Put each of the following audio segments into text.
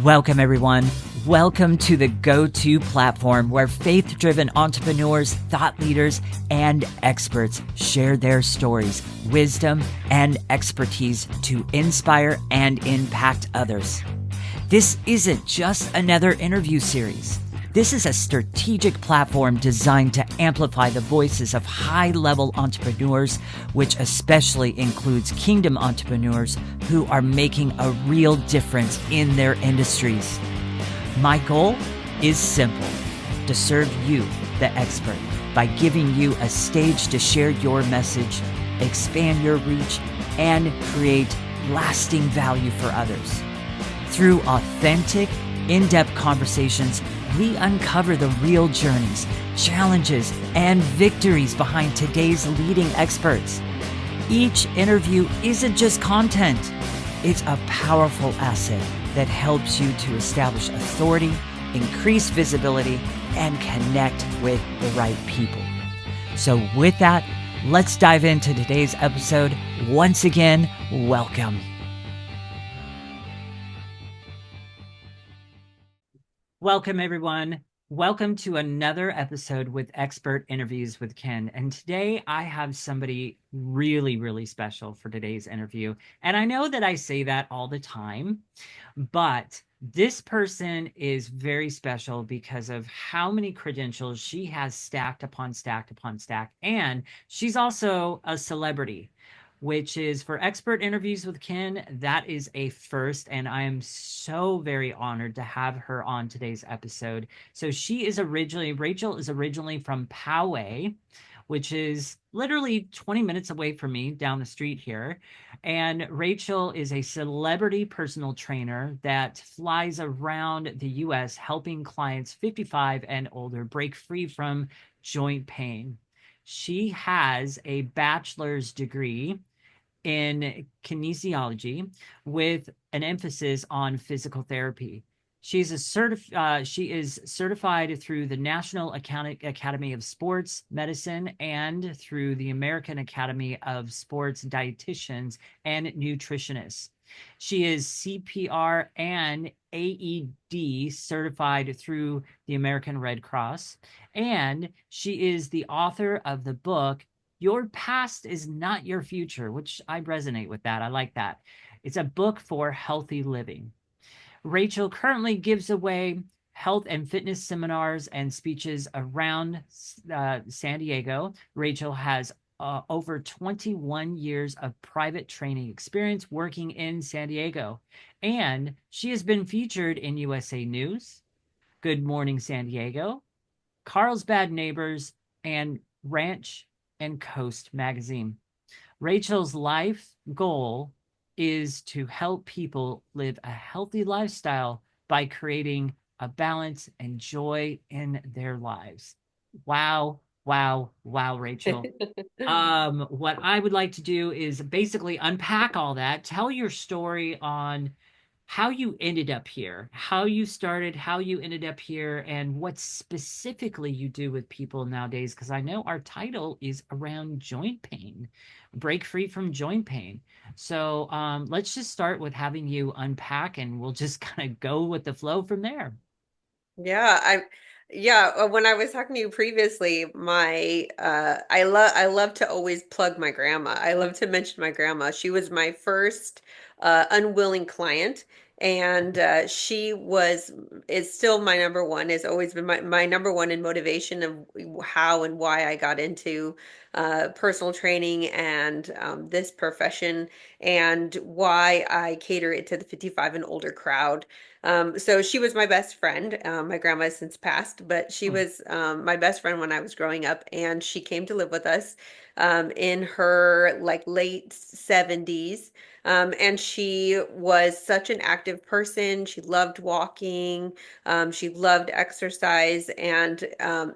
Welcome, everyone. Welcome to the go-to platform where faith-driven entrepreneurs, thought leaders, and experts share their stories, wisdom, and expertise to inspire and impact others. This isn't just another interview series. This is a strategic platform designed to amplify the voices of high-level entrepreneurs, which especially includes kingdom entrepreneurs who are making a real difference in their industries. My goal is simple: to serve you, the expert, by giving you a stage to share your message, expand your reach, and create lasting value for others. Through authentic, in-depth conversations, we uncover the real journeys, challenges, and victories behind today's leading experts. Each interview isn't just content. It's a powerful asset that helps you to establish authority, increase visibility, and connect with the right people. So with that, let's dive into today's episode. Once again, welcome. Welcome, everyone. Welcome to another episode with Expert Interviews with Ken. And today I have somebody really, really special for today's interview. And I know that I say that all the time, but this person is very special because of how many credentials she has stacked upon stacked upon stacked. And she's also a celebrity, which is for Expert Interviews with Ken. That is a first, and I am so very honored to have her on today's episode. So Rachael is originally from Poway, which is literally 20 minutes away from me down the street here. And Rachael is a celebrity personal trainer that flies around the US helping clients 55 and older break free from joint pain. She has a bachelor's degree in kinesiology with an emphasis on physical therapy. She is certified through the National Academy of Sports Medicine and through the American Academy of Sports Dietitians and Nutritionists. She is CPR and AED certified through the American Red Cross, and she is the author of the book Your Past is Not Your Future, which I resonate with that. I like that. It's a book for healthy living. Rachael currently gives away health and fitness seminars and speeches around San Diego. Rachael has over 21 years of private training experience working in San Diego, and she has been featured in USA News, Good Morning San Diego, Carlsbad Neighbors, and Ranch and Coast magazine. Rachael's life goal is to help people live a healthy lifestyle by creating a balance and joy in their lives. Wow, wow, wow, Rachael. What I would like to do is basically unpack all that, tell your story on how you ended up here, how you started, how you ended up here, and what specifically you do with people nowadays. Because I know our title is around joint pain, break free from joint pain. So let's just start with having you unpack, and we'll just kind of go with the flow from there. When I was talking to you previously, I love to always plug my grandma. I love to mention my grandma. She was my first unwilling client, and she was is still my number one, has always been my number one in motivation of how and why I got into personal training and this profession, and why I cater it to the 55 and older crowd. So she was my best friend. My grandma has since passed, but she was my best friend when I was growing up, and she came to live with us in her like late 70s. And she was such an active person. She loved walking. She loved exercise, and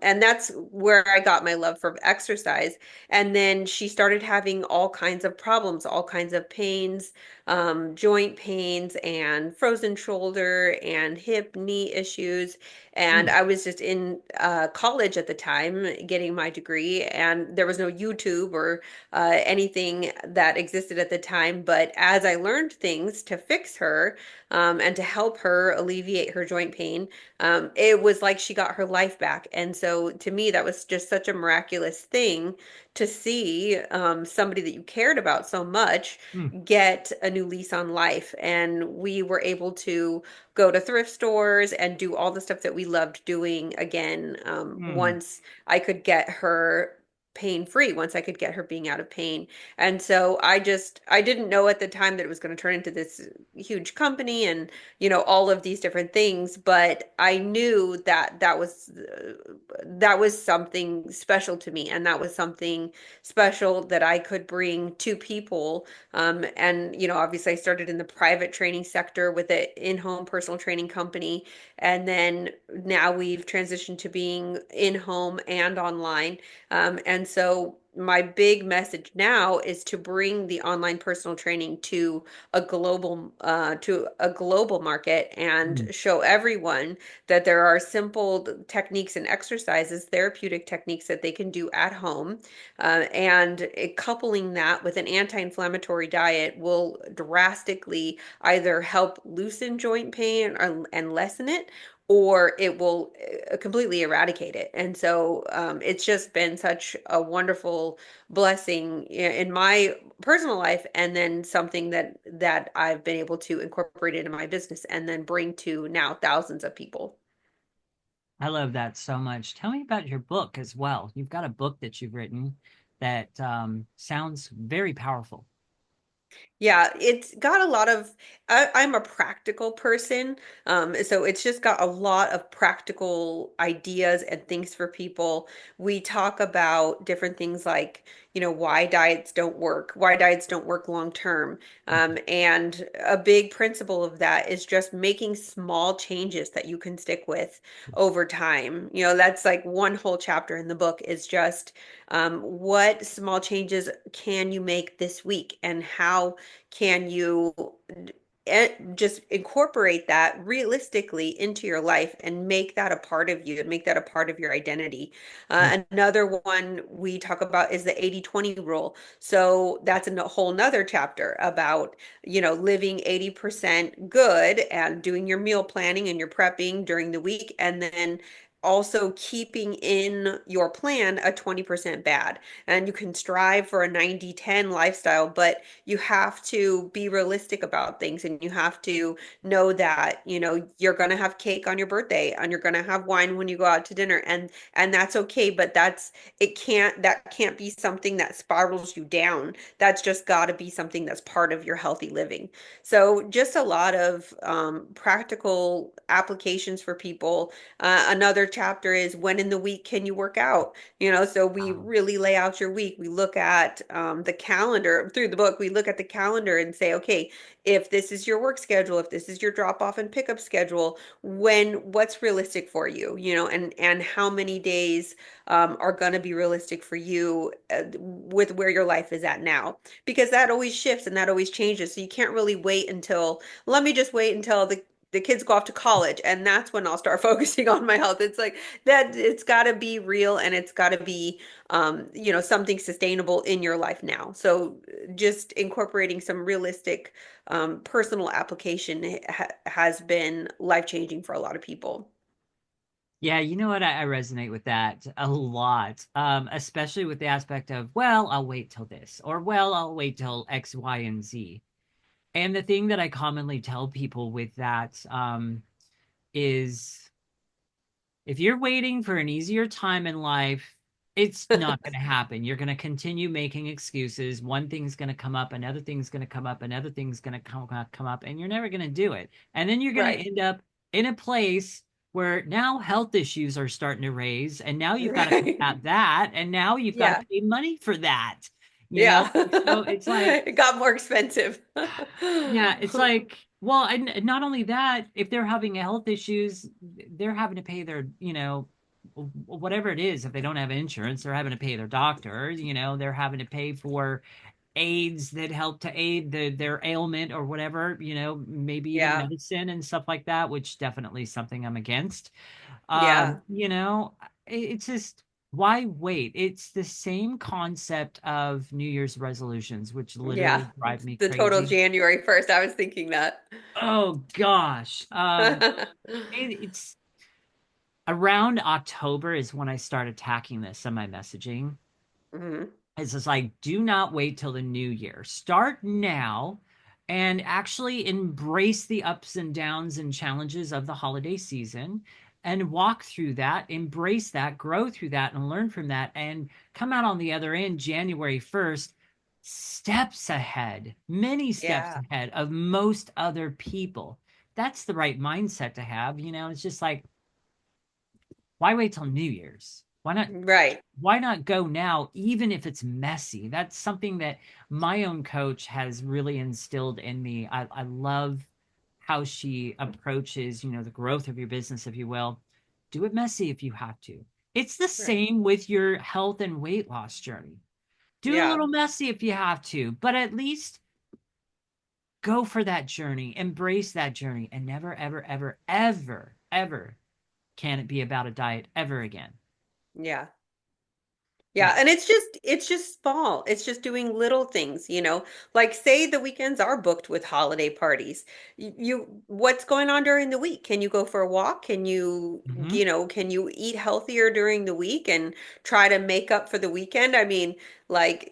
that's where I got my love for exercise. And then she started having all kinds of problems, all kinds of pains, joint pains and frozen shoulder and hip knee issues. And Mm, I was just in college at the time getting my degree, and there was no YouTube or anything that existed at the time. But as I learned things to fix her and to help her alleviate her joint pain, it was like she got her life back. And so to me, that was just such a miraculous thing to see somebody that you cared about so much mm, get a new lease on life. And we were able to go to thrift stores and do all the stuff that we loved doing again mm, once I could get her pain free, once I could get her being out of pain. And so I didn't know at the time that it was going to turn into this huge company and, all of these different things, but I knew that that was something special to me, and that was something special that I could bring to people. And, obviously I started in the private training sector with an in-home personal training company. And then now we've transitioned to being in-home and online. And so my big message now is to bring the online personal training to a global market and mm, show everyone that there are simple techniques and exercises, therapeutic techniques that they can do at home, and coupling that with an anti-inflammatory diet will drastically either help loosen joint pain and lessen it, or it will completely eradicate it. And so it's just been such a wonderful blessing in my personal life, and then something that I've been able to incorporate into my business and then bring to now thousands of people. I love that so much. Tell me about your book as well. You've got a book that you've written that sounds very powerful. Yeah, it's got a lot of, I'm a practical person. So it's just got a lot of practical ideas and things for people. We talk about different things like, why diets don't work long term. And a big principle of that is just making small changes that you can stick with over time. That's like one whole chapter in the book is just what small changes can you make this week, and how can you just incorporate that realistically into your life and make that a part of you and make that a part of your identity. Mm, Another one we talk about is the 80-20 rule. So that's a whole nother chapter about, living 80% good and doing your meal planning and your prepping during the week, and then also keeping in your plan a 20% bad. And you can strive for a 90-10 lifestyle, but you have to be realistic about things, and you have to know that, you're going to have cake on your birthday and you're going to have wine when you go out to dinner, and that's okay, but that can't be something that spirals you down. That's just got to be something that's part of your healthy living. So just a lot of practical applications for people. Another chapter is when in the week can you work out? So we wow. really lay out your week. We look at the calendar through the book. We look at the calendar and say, okay, if this is your work schedule, if this is your drop off and pickup schedule, what's realistic for you, and how many days are going to be realistic for you with where your life is at now, because that always shifts and that always changes. So you can't really let me just wait until the kids go off to college, and that's when I'll start focusing on my health. It's like that, it's got to be real, and it's got to be something sustainable in your life now. So just incorporating some realistic personal application has been life-changing for a lot of people. Yeah, you know what? I resonate with that a lot, especially with the aspect of, well, I'll wait till this, or well, I'll wait till X, Y, and Z. And the thing that I commonly tell people with that is if you're waiting for an easier time in life, it's not going to happen. You're going to continue making excuses. One thing's going to come up, another thing's going to come up, another thing's going to come up, and you're never going to do it. And then you're going to Right. end up in a place where now health issues are starting to raise, and now you've got to Right. combat that, and now you've got to Yeah. pay money for that. You know, Yeah. so it's like It got more expensive. yeah, it's like, well, and not only that, if they're having health issues, they're having to pay their, whatever it is. If they don't have insurance, they're having to pay their doctor, they're having to pay for aids that help to aid their ailment or whatever, maybe even Yeah. medicine and stuff like that, which definitely something I'm against. Yeah. It's just, why wait? It's the same concept of New Year's resolutions, which Yeah. literally drive me The total crazy. January 1st. I was thinking that. Oh gosh. It's around October is when I start attacking this in my messaging. Hmm. It's just like, do not wait till the new year. Start now and actually embrace the ups and downs and challenges of the holiday season and walk through that, embrace that, grow through that, and learn from that, and come out on the other end January 1st, steps ahead, many steps Yeah. ahead of most other people. That's the right mindset to have. It's just like, why wait till New Year's? Right. Why not go now, even if it's messy? That's something that my own coach has really instilled in me. I love how she approaches, the growth of your business, if you will. Do it messy if you have to. It's the Right. same with your health and weight loss journey. Do it a Yeah. little messy if you have to, but at least go for that journey, embrace that journey, and never, ever, ever, ever, ever can it be about a diet ever again. Yeah. Yeah, Yeah. and it's just small. It's just doing little things, Like say the weekends are booked with holiday parties. What's going on during the week? Can you go for a walk? Hmm. Can you eat healthier during the week and try to make up for the weekend? I mean, like,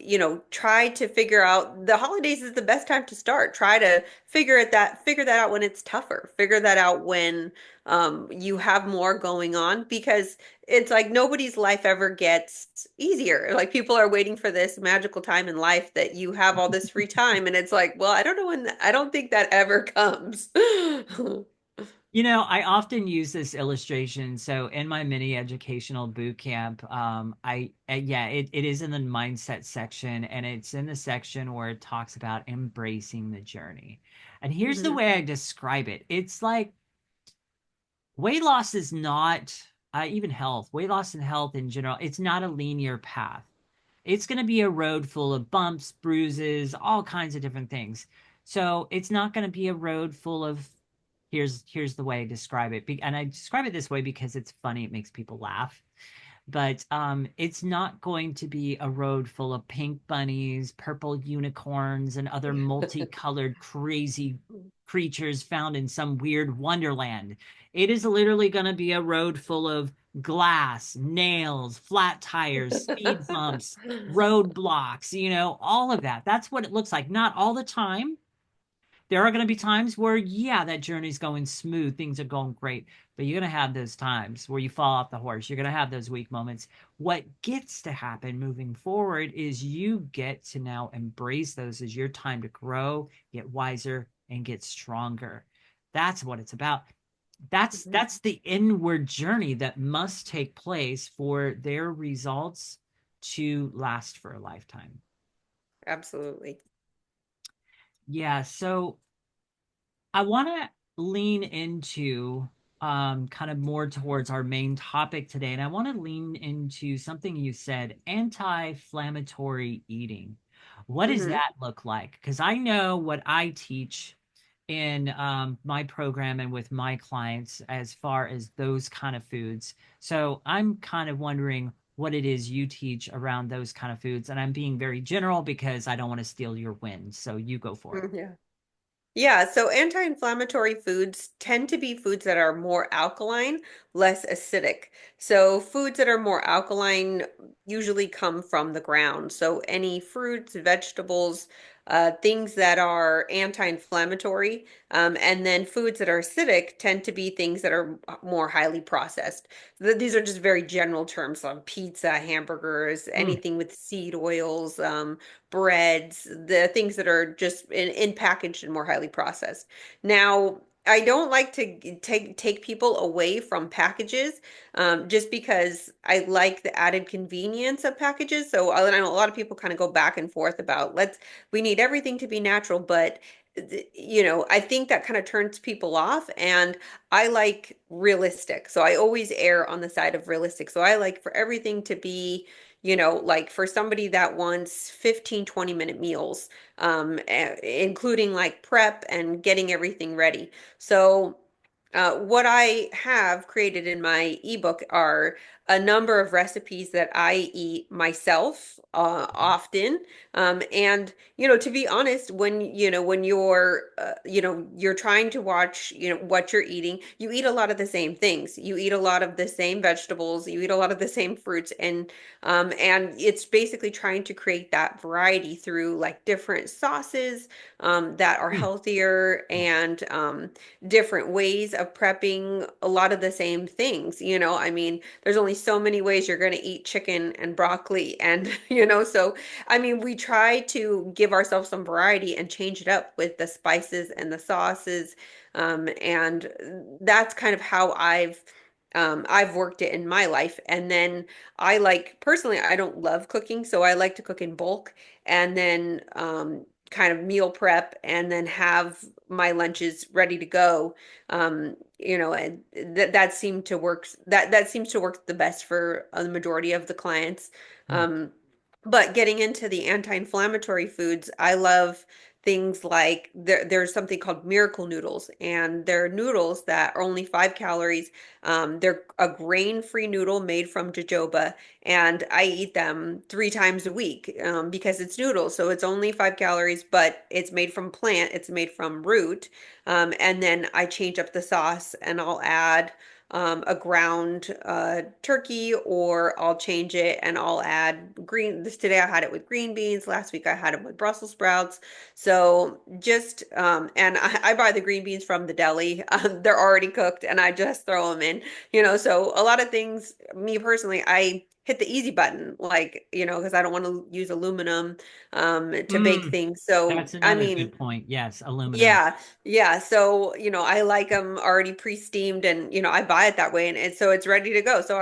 try to figure out the holidays is the best time to start. Try to figure that out when it's tougher. Figure that out when you have more going on because it's like nobody's life ever gets easier. Like people are waiting for this magical time in life that you have all this free time. And it's like, well, I don't know I don't think that ever comes. I often use this illustration. So in my mini educational boot camp, yeah, it is in the mindset section, and it's in the section where it talks about embracing the journey. And here's the Hmm. way I describe it. It's like weight loss is not, even health, weight loss and health in general, it's not a linear path. It's going to be a road full of bumps, bruises, all kinds of different things. So it's not going to be a road full of, here's the way I describe it. And I describe it this way because it's funny, it makes people laugh. But it's not going to be a road full of pink bunnies, purple unicorns, and other multicolored crazy creatures found in some weird wonderland. It is literally going to be a road full of glass, nails, flat tires, speed bumps, roadblocks, all of that. That's what it looks like. Not all the time. There are going to be times where, yeah, that journey's going smooth, things are going great, but you're going to have those times where you fall off the horse. You're going to have those weak moments. What gets to happen moving forward is you get to now embrace those as your time to grow, get wiser, and get stronger. That's what it's about. That's the inward journey that must take place for their results to last for a lifetime. Absolutely. Yeah, so I want to lean into kind of more towards our main topic today, and I want to lean into something you said, anti-inflammatory eating. What does Hmm. that look like? Because I know what I teach in my program and with my clients as far as those kind of foods. So I'm kind of wondering what it is you teach around those kind of foods, and I'm being very general because I don't want to steal your win. So you go for it. Yeah. Yeah, so anti-inflammatory foods tend to be foods that are more alkaline, less acidic. So foods that are more alkaline usually come from the ground. So any fruits, vegetables, things that are anti-inflammatory, and then foods that are acidic tend to be things that are more highly processed. These are just very general terms on pizza, hamburgers, Mm. anything with seed oils, breads, the things that are just in packaged and more highly processed. Now, I don't like to take people away from packages, just because I like the added convenience of packages. So I know a lot of people kind of go back and forth about we need everything to be natural, but I think that kind of turns people off, and I like realistic. So I always err on the side of realistic. So I like for everything to be like for somebody that wants 15-20 minute meals, including like prep and getting everything ready. So what I have created in my ebook are a number of recipes that I eat myself often. And to be honest, when you're trying to watch, what you're eating, you eat a lot of the same things. You eat a lot of the same vegetables. You eat a lot of the same fruits, and it's basically trying to create that variety through like different sauces that are Ooh, healthier, yeah. and different ways of prepping a lot of the same things. I mean, there's only so many ways you're going to eat chicken and broccoli, and so I mean, we try to give ourselves some variety and change it up with the spices and the sauces. And that's kind of how I've worked it in my life. And then personally, I don't love cooking, so I like to cook in bulk, and then kind of meal prep, and then have my lunches ready to go. And that seemed to work. That seems to work the best for the majority of the clients. Mm, Um, but getting into the anti-inflammatory foods, I love things like there's something called miracle noodles, and they're noodles that are only 5 calories. They're a grain-free noodle made from jojoba, and I eat them 3 times a week because it's noodles, so it's only 5 calories, but it's made from plant, it's made from root. And then I change up the sauce, and I'll add a ground turkey, or I'll change it and I'll add today I had it with green beans. Last week I had it with Brussels sprouts. So just, and I buy the green beans from the deli. They're already cooked and I just throw them in, so a lot of things, me personally, I hit the easy button, like, because I don't want to use aluminum to bake mm, things. So, that's I another mean, good point. Yes, aluminum. yeah, yeah. So, I like them already pre-steamed, and I buy it that way, and so it's ready to go. So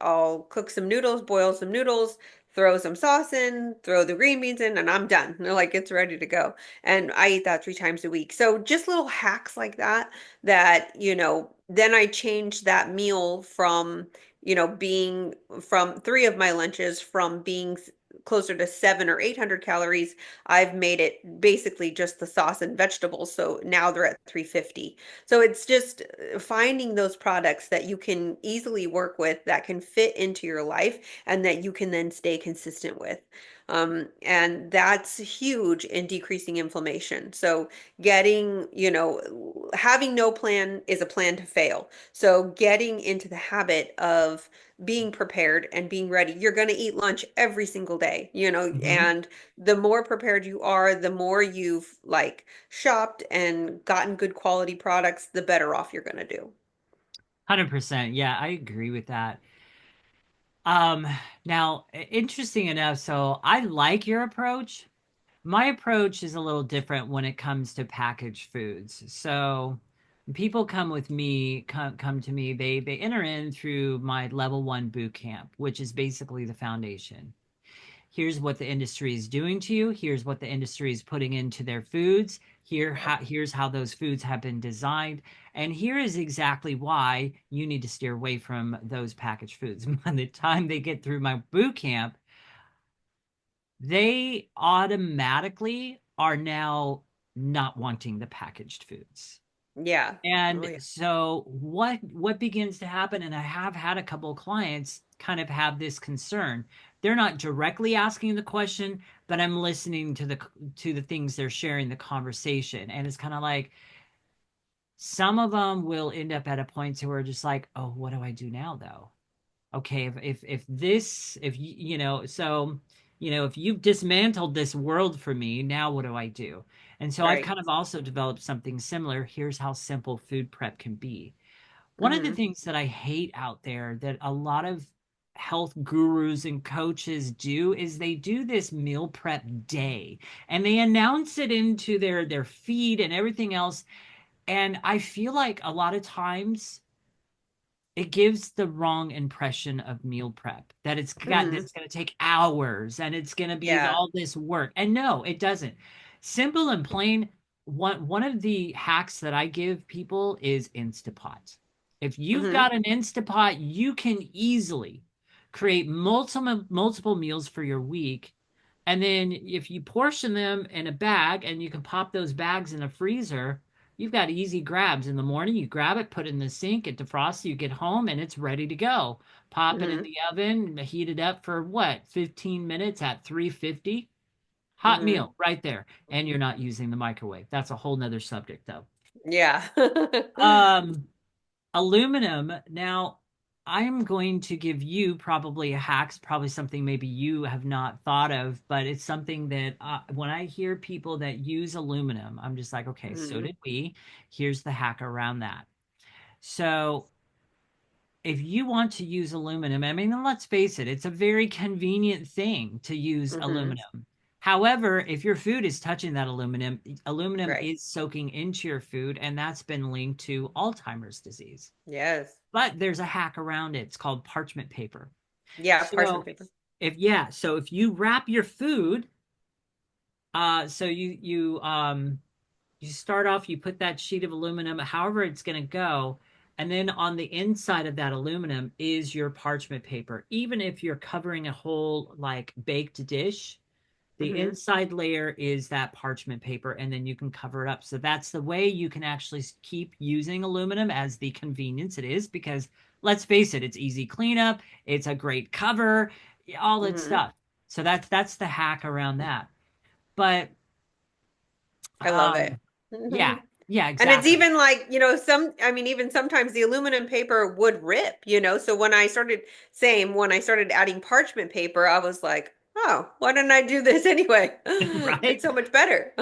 I'll cook some noodles, boil some noodles, throw some sauce in, throw the green beans in, and I'm done. Like, it's ready to go. And I eat that 3 times a week. So just little hacks like that, then I change that meal from, being from three of my lunches from being closer to 700 or 800 calories. I've made it basically just the sauce and vegetables. So now they're at 350. So it's just finding those products that you can easily work with, that can fit into your life, and that you can then stay consistent with. And that's huge in decreasing inflammation. So having no plan is a plan to fail. So getting into the habit of being prepared and being ready. You're going to eat lunch every single day, Hmm. and the more prepared you are, the more you've like shopped and gotten good quality products, the better off you're going to do. 100%. Yeah, I agree with that. Um, Now, interesting enough, so I like your approach. My approach is a little different when it comes to packaged foods. So people come to me, they enter in through my level 1 boot camp, which is basically the foundation. Here's what the industry is doing to you. Here's what the industry is putting into their foods. Here's how those foods have been designed. And here is exactly why you need to steer away from those packaged foods. By the time they get through my boot camp, they automatically are now not wanting the packaged foods. Yeah. Oh And yeah. so what begins to happen, and I have had a couple of clients kind of have this concern. They're not directly asking the question, but I'm listening to the things they're sharing, the conversation. And it's kind of like some of them will end up at a point to where just like, oh, what do I do now though? Okay, if this if you know so if you've dismantled this world for me, now what do I do? And so I've Right. kind of also developed something similar. Here's how simple food prep can be. One of the Hmm. things that I hate out there that a lot of health gurus and coaches do is they do this meal prep day and they announce it into their feed and everything else. And I feel like a lot of times it gives the wrong impression of meal prep, that Hmm. it's going to take hours and it's going to be Yeah. all this work. And no, it doesn't. Simple and plain. One of the hacks that I give people is Instapot. If you've Hmm. got an Instapot, you can easily create multiple meals for your week. And then if you portion them in a bag and you can pop those bags in a freezer, you've got easy grabs. In the morning, you grab it, put it in the sink, it defrosts, you get home, and it's ready to go. Pop it in Hmm. the oven, heat it up for what, 15 minutes at 350? Hot Hmm. meal right there. And you're not using the microwave. That's a whole nother subject, though. Yeah. Um, Aluminum. Now, I'm going to give you probably a hack, probably something maybe you have not thought of, but it's something that when I hear people that use aluminum, I'm just like, okay, so Hmm. did we. Here's the hack around that. So, if you want to use aluminum, I mean, let's face it, it's a very convenient thing to use Hmm. aluminum. However, if your food is touching that aluminum, aluminum Right. is soaking into your food, and that's been linked to Alzheimer's disease. Yes. But there's a hack around it. It's called parchment paper. Yeah, parchment So paper. if you wrap your food, so you start off, you put that sheet of aluminum, however it's going to go, and then on the inside of that aluminum is your parchment paper. Even if you're covering a whole like baked dish, the Hmm. inside layer is that parchment paper, and then you can cover it up. So that's the way you can actually keep using aluminum as the convenience it is, because let's face it, it's easy cleanup, it's a great cover, all that Hmm. stuff. So that's the hack around that. But I love it. um yeah, yeah, And it's exactly. even like, I mean, even sometimes the aluminum paper would rip. So when I started adding parchment paper, I was like, oh, why didn't I do this anyway? It's Right? so much better.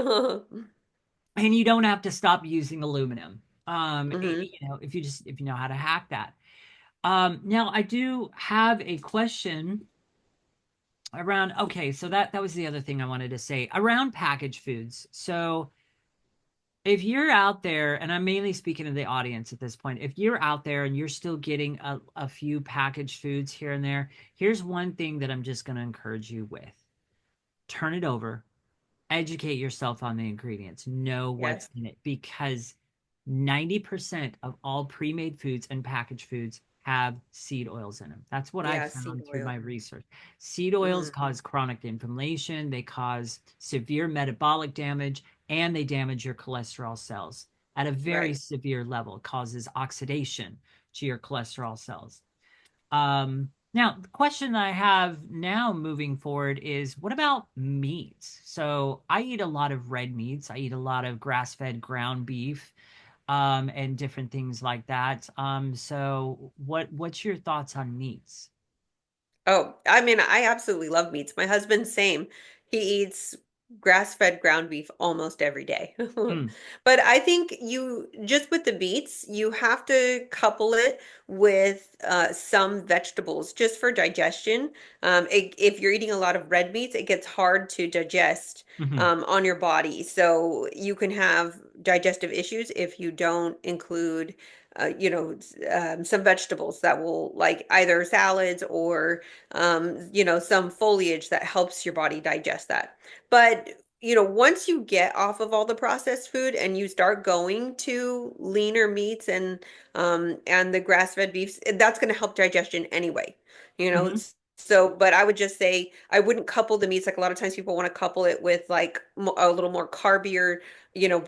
And you don't have to stop using aluminum. Hmm. If you know how to hack that. Now I do have a question around, okay, so that was the other thing I wanted to say around packaged foods. So if you're out there, and I'm mainly speaking to the audience at this point, if you're out there and you're still getting a few packaged foods here and there, here's one thing that I'm just going to encourage you with. Turn it over, educate yourself on the ingredients, know what's Yes. in it, because 90% of all pre-made foods and packaged foods have seed oils in them. That's what I've Yeah, seed found through my oil. research. Seed oils Hmm. cause chronic inflammation, they cause severe metabolic damage, and they damage your cholesterol cells at a very Right. severe level. It causes oxidation to your cholesterol cells. Now, the question I have now moving forward is what about meats? So I eat a lot of red meats. I eat a lot of grass-fed ground beef, and different things like that. So what's your thoughts on meats? Oh, I mean, I absolutely love meats. My husband, same. He eats grass-fed ground beef almost every day. Hmm. But I think just with the meats, you have to couple it with some vegetables just for digestion. If you're eating a lot of red meats, it gets hard to digest Hmm. on your body. So you can have digestive issues if you don't include some vegetables that will like either salads or some foliage that helps your body digest that. But, once you get off of all the processed food and you start going to leaner meats and the grass-fed beefs, that's going to help digestion anyway. You know, Hmm. so, but I would just say I wouldn't couple the meats like a lot of times people want to couple it with like a little more carbier,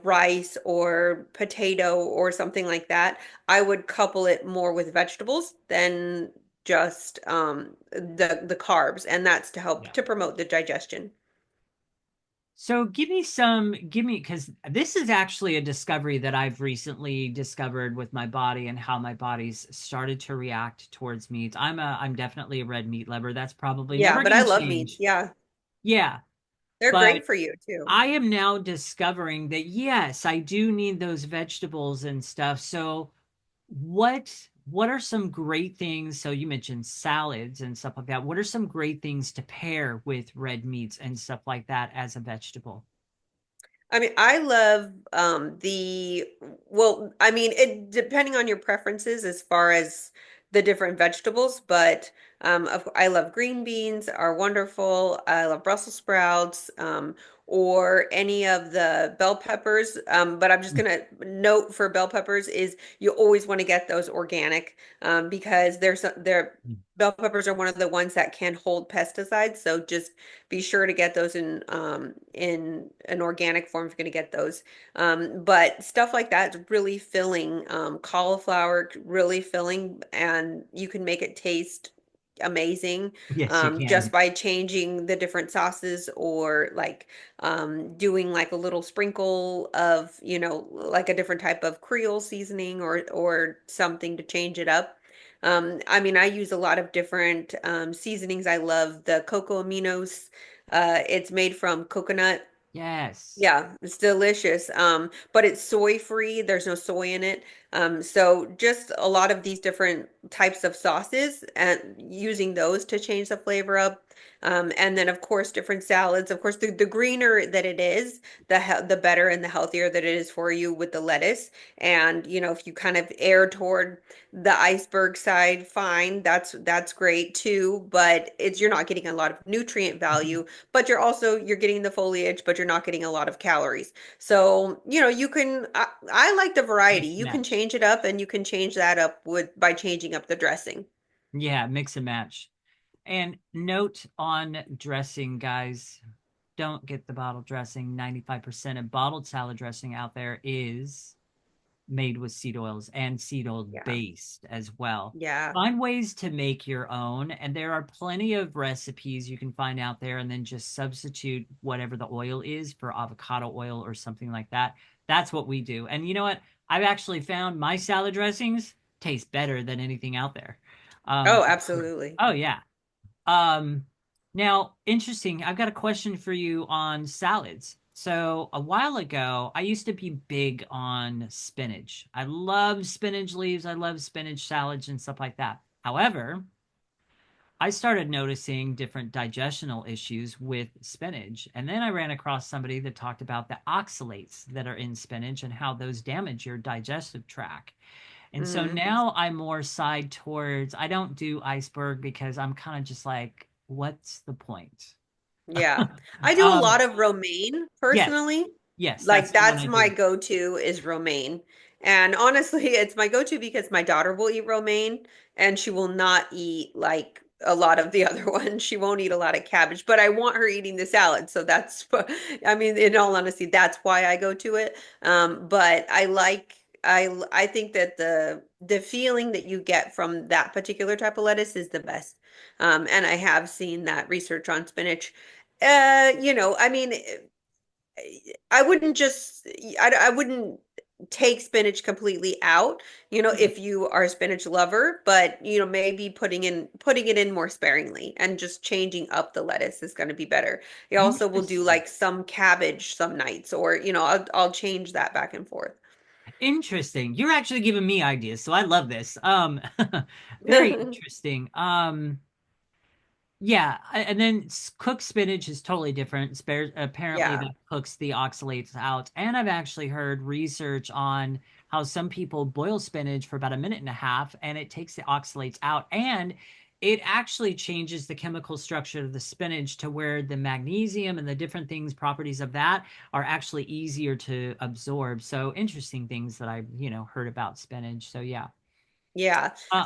rice or potato or something like that. I would couple it more with vegetables than just the carbs, and that's to help Yeah. to promote the digestion. So give me, because this is actually a discovery that I've recently discovered with my body and how my body's started to react towards meats. I'm definitely a red meat lover. That's probably Yeah, never but going I to love meats. change. Yeah, Yeah, they're but great for you too. I am now discovering that yes, I do need those vegetables and stuff. So what are some great things? So you mentioned salads and stuff like that. What are some great things to pair with red meats and stuff like that as a vegetable? I mean, I love well, I mean, it depending on your preferences as far as the different vegetables, but I love green beans are wonderful. I love Brussels sprouts, or any of the bell peppers. But I'm just gonna note for bell peppers is you always want to get those organic, because they're bell peppers are one of the ones that can hold pesticides. So just be sure to get those in an organic form if you're going to get those. But stuff like that is really filling. Cauliflower really filling, and you can make it taste amazing, Yes, you just can. by changing the different sauces, or like doing like a little sprinkle of, like a different type of Creole seasoning, or something to change it up. I mean, I use a lot of different seasonings. I love the cocoa aminos. It's made from coconut. Yes. Yeah, it's delicious. But it's soy free. There's no soy in it. So just a lot of these different types of sauces, and using those to change the flavor up. And then of course different salads. Of course, the greener that it is, the better and the healthier that it is for you with the lettuce. And if you kind of err toward the iceberg side, fine. That's great too. But you're not getting a lot of nutrient value, but you're getting the foliage, but you're not getting a lot of calories. So, I like the variety. Mix and You can match. change it up, and you can change that up by changing up the dressing. Yeah, mix and match. And note on dressing, guys, don't get the bottled dressing. 95% of bottled salad dressing out there is made with seed oils and seed oil Yeah. based as well. Yeah. Find ways to make your own, and there are plenty of recipes you can find out there, and then just substitute whatever the oil is for avocado oil or something like that. That's what we do. And you know what? I've actually found my salad dressings taste better than anything out there. Oh, Um, absolutely. oh yeah. Um, Now, interesting. I've got a question for you on salads. So, a while ago, I used to be big on spinach. I love spinach leaves. I love spinach salads and stuff like that. However, I started noticing different digestional issues with spinach. And then I ran across somebody that talked about the oxalates that are in spinach and how those damage your digestive tract. And so Hmm. now I'm more side towards I don't do iceberg because I'm kind of just like, what's the point? Yeah. I do a Um, lot of romaine yes, personally. yes, that's Like the one that's I my do. go-to is romaine. And honestly, it's my go-to because my daughter will eat romaine, and she will not eat like a lot of the other ones. She won't eat a lot of cabbage, but I want her eating the salad. So I mean, in all honesty, that's why I go to it. But I think that the feeling that you get from that particular type of lettuce is the best. And I have seen that research on spinach. I mean, I wouldn't just I wouldn't take spinach completely out, Mhm. if you are a spinach lover, but maybe putting it in more sparingly, and just changing up the lettuce is going to be better. I also will do Interesting. like some cabbage some nights, or I'll change that back and forth. Interesting. You're actually giving me ideas, so I love this. Very interesting. Yeah, and then cooked spinach is totally different. Apparently, Yeah. that cooks the oxalates out. And I've actually heard research on how some people boil spinach for about a minute and a half, and it takes the oxalates out, and it actually changes the chemical structure of the spinach to where the magnesium and the different things, properties of that, are actually easier to absorb. So interesting things that I've heard about spinach. So yeah. Yeah. Uh,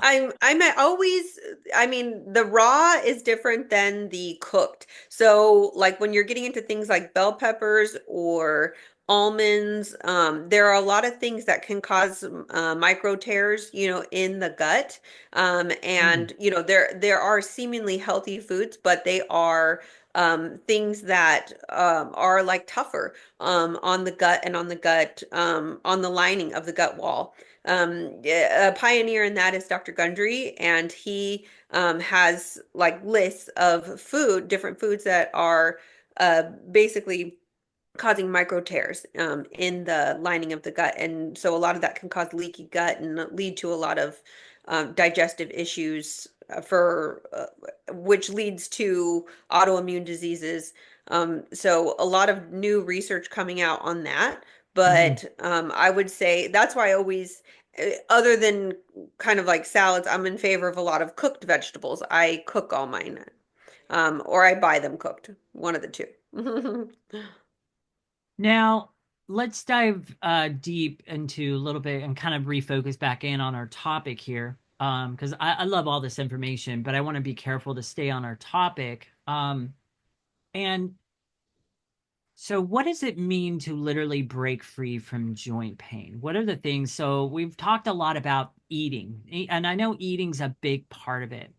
Always, I mean, the raw is different than the cooked. So like when you're getting into things like bell peppers or almonds, there are a lot of things that can cause micro tears, in the gut. mm, And there are seemingly healthy foods, but they are things that are like tougher on the gut, and on the lining of the gut wall. A pioneer in that is Dr. Gundry, and he has like lists of different foods that are basically causing micro tears in the lining of the gut. And so a lot of that can cause leaky gut and lead to a lot of digestive issues, for which leads to autoimmune diseases. So a lot of new research coming out on that. mhm. But I would say that's why I always Other than kind of like salads, I'm in favor of a lot of cooked vegetables. I cook all mine, or I buy them cooked, one of the two. Now, let's dive deep into a little bit and kind of refocus back in on our topic here. Because I love all this information, but I want to be careful to stay on our topic. And so, what does it mean to literally break free from joint pain? What are the things? So, we've talked a lot about eating, and I know eating's a big part of it.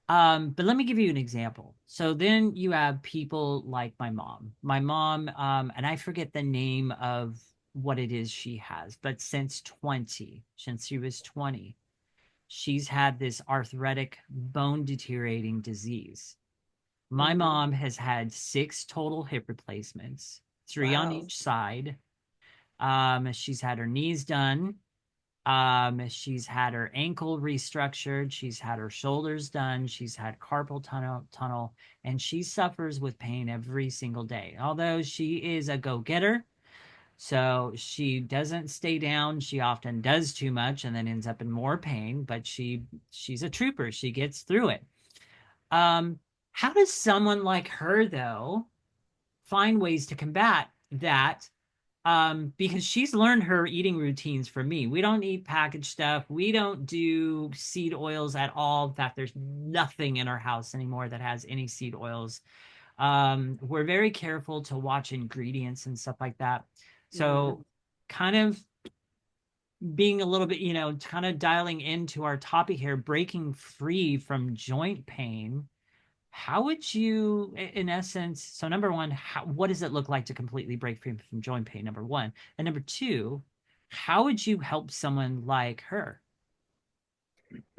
But let me give you an example. So then you have people like my mom. My mom, and I forget the name of what it is she has, but since she was 20, she's had this arthritic bone deteriorating disease. My Hmm. mom has had 6 total hip replacements, 3 on Wow. each side. She's had her knees done. She's had her ankle restructured. She's had her shoulders done. She's had carpal tunnel, and she suffers with pain every single day. Although she is a go-getter, so she doesn't stay down. She often does too much and then ends up in more pain, but she's a trooper. She gets through it. Um, how does someone like her though find ways to combat that because she's learned her eating routines from me. We don't eat packaged stuff. We don't do seed oils at all. In fact, there's nothing in our house anymore that has any seed oils. We're very careful to watch ingredients and stuff like that. Mm. So, kind of being a little bit, kind of dialing into our topic here, breaking free from joint pain. How would you, in essence, so number one, what does it look like to completely break free from joint pain? Number one. And number two, how would you help someone like her?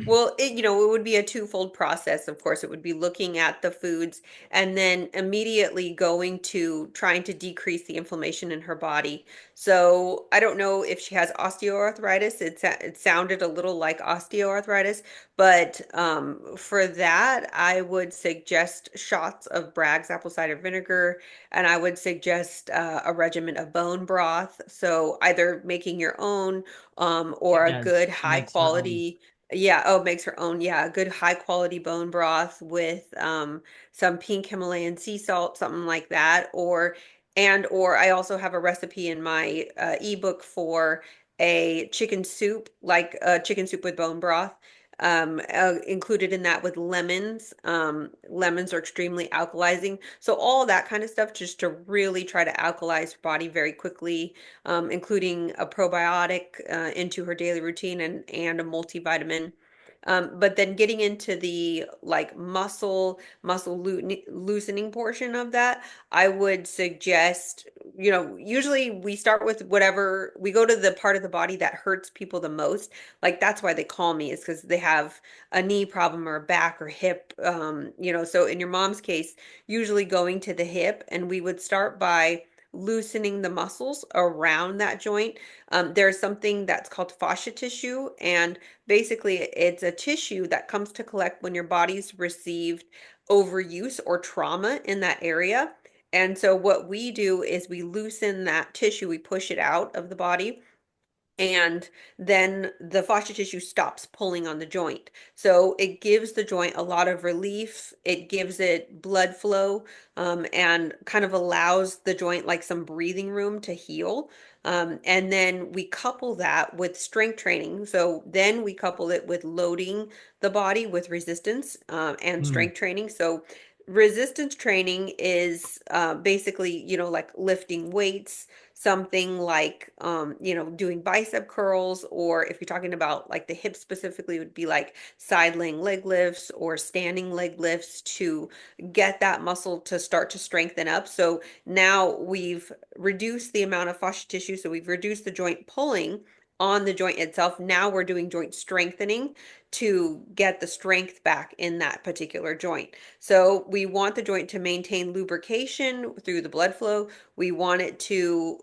Well, it would be a twofold process. Of course, it would be looking at the foods and then immediately going to trying to decrease the inflammation in her body. So I don't know if she has osteoarthritis. It sounded a little like osteoarthritis, but for that, I would suggest shots of Bragg's apple cider vinegar, and I would suggest a regimen of bone broth. So either making your own or It a does. good She high makes her own. quality. Yeah, oh, makes her own. Yeah, good high quality bone broth with some pink Himalayan sea salt, something like that. Or I also have a recipe in my ebook for a chicken soup, like chicken soup with bone broth. Included in that with lemons. Lemons are extremely alkalizing. So all that kind of stuff just to really try to alkalize her body very quickly, including a probiotic into her daily routine and a multivitamin. But then getting into the like loosening portion of that, I would suggest, usually we start with whatever we go to the part of the body that hurts people the most. Like that's why they call me is because they have a knee problem or a back or hip. So in your mom's case, usually going to the hip, and we would start by loosening the muscles around that joint. There's something that's called fascia tissue, and basically it's a tissue that comes to collect when your body's received overuse or trauma in that area. And so what we do is we loosen that tissue, we push it out of the body, and then the fascia tissue stops pulling on the joint. So it gives the joint a lot of relief. It gives it blood flow, and kind of allows the joint like some breathing room to heal. And then we couple that with strength training. So then we couple it with loading the body with resistance, and Hmm. strength training. So resistance training is basically, like lifting weights, something like doing bicep curls, or if you're talking about like the hips specifically, it would be like side laying leg lifts or standing leg lifts to get that muscle to start to strengthen up. So now we've reduced the amount of fascia tissue, so we've reduced the joint pulling on the joint itself. Now we're doing joint strengthening to get the strength back in that particular joint. So we want the joint to maintain lubrication through the blood flow. We want it to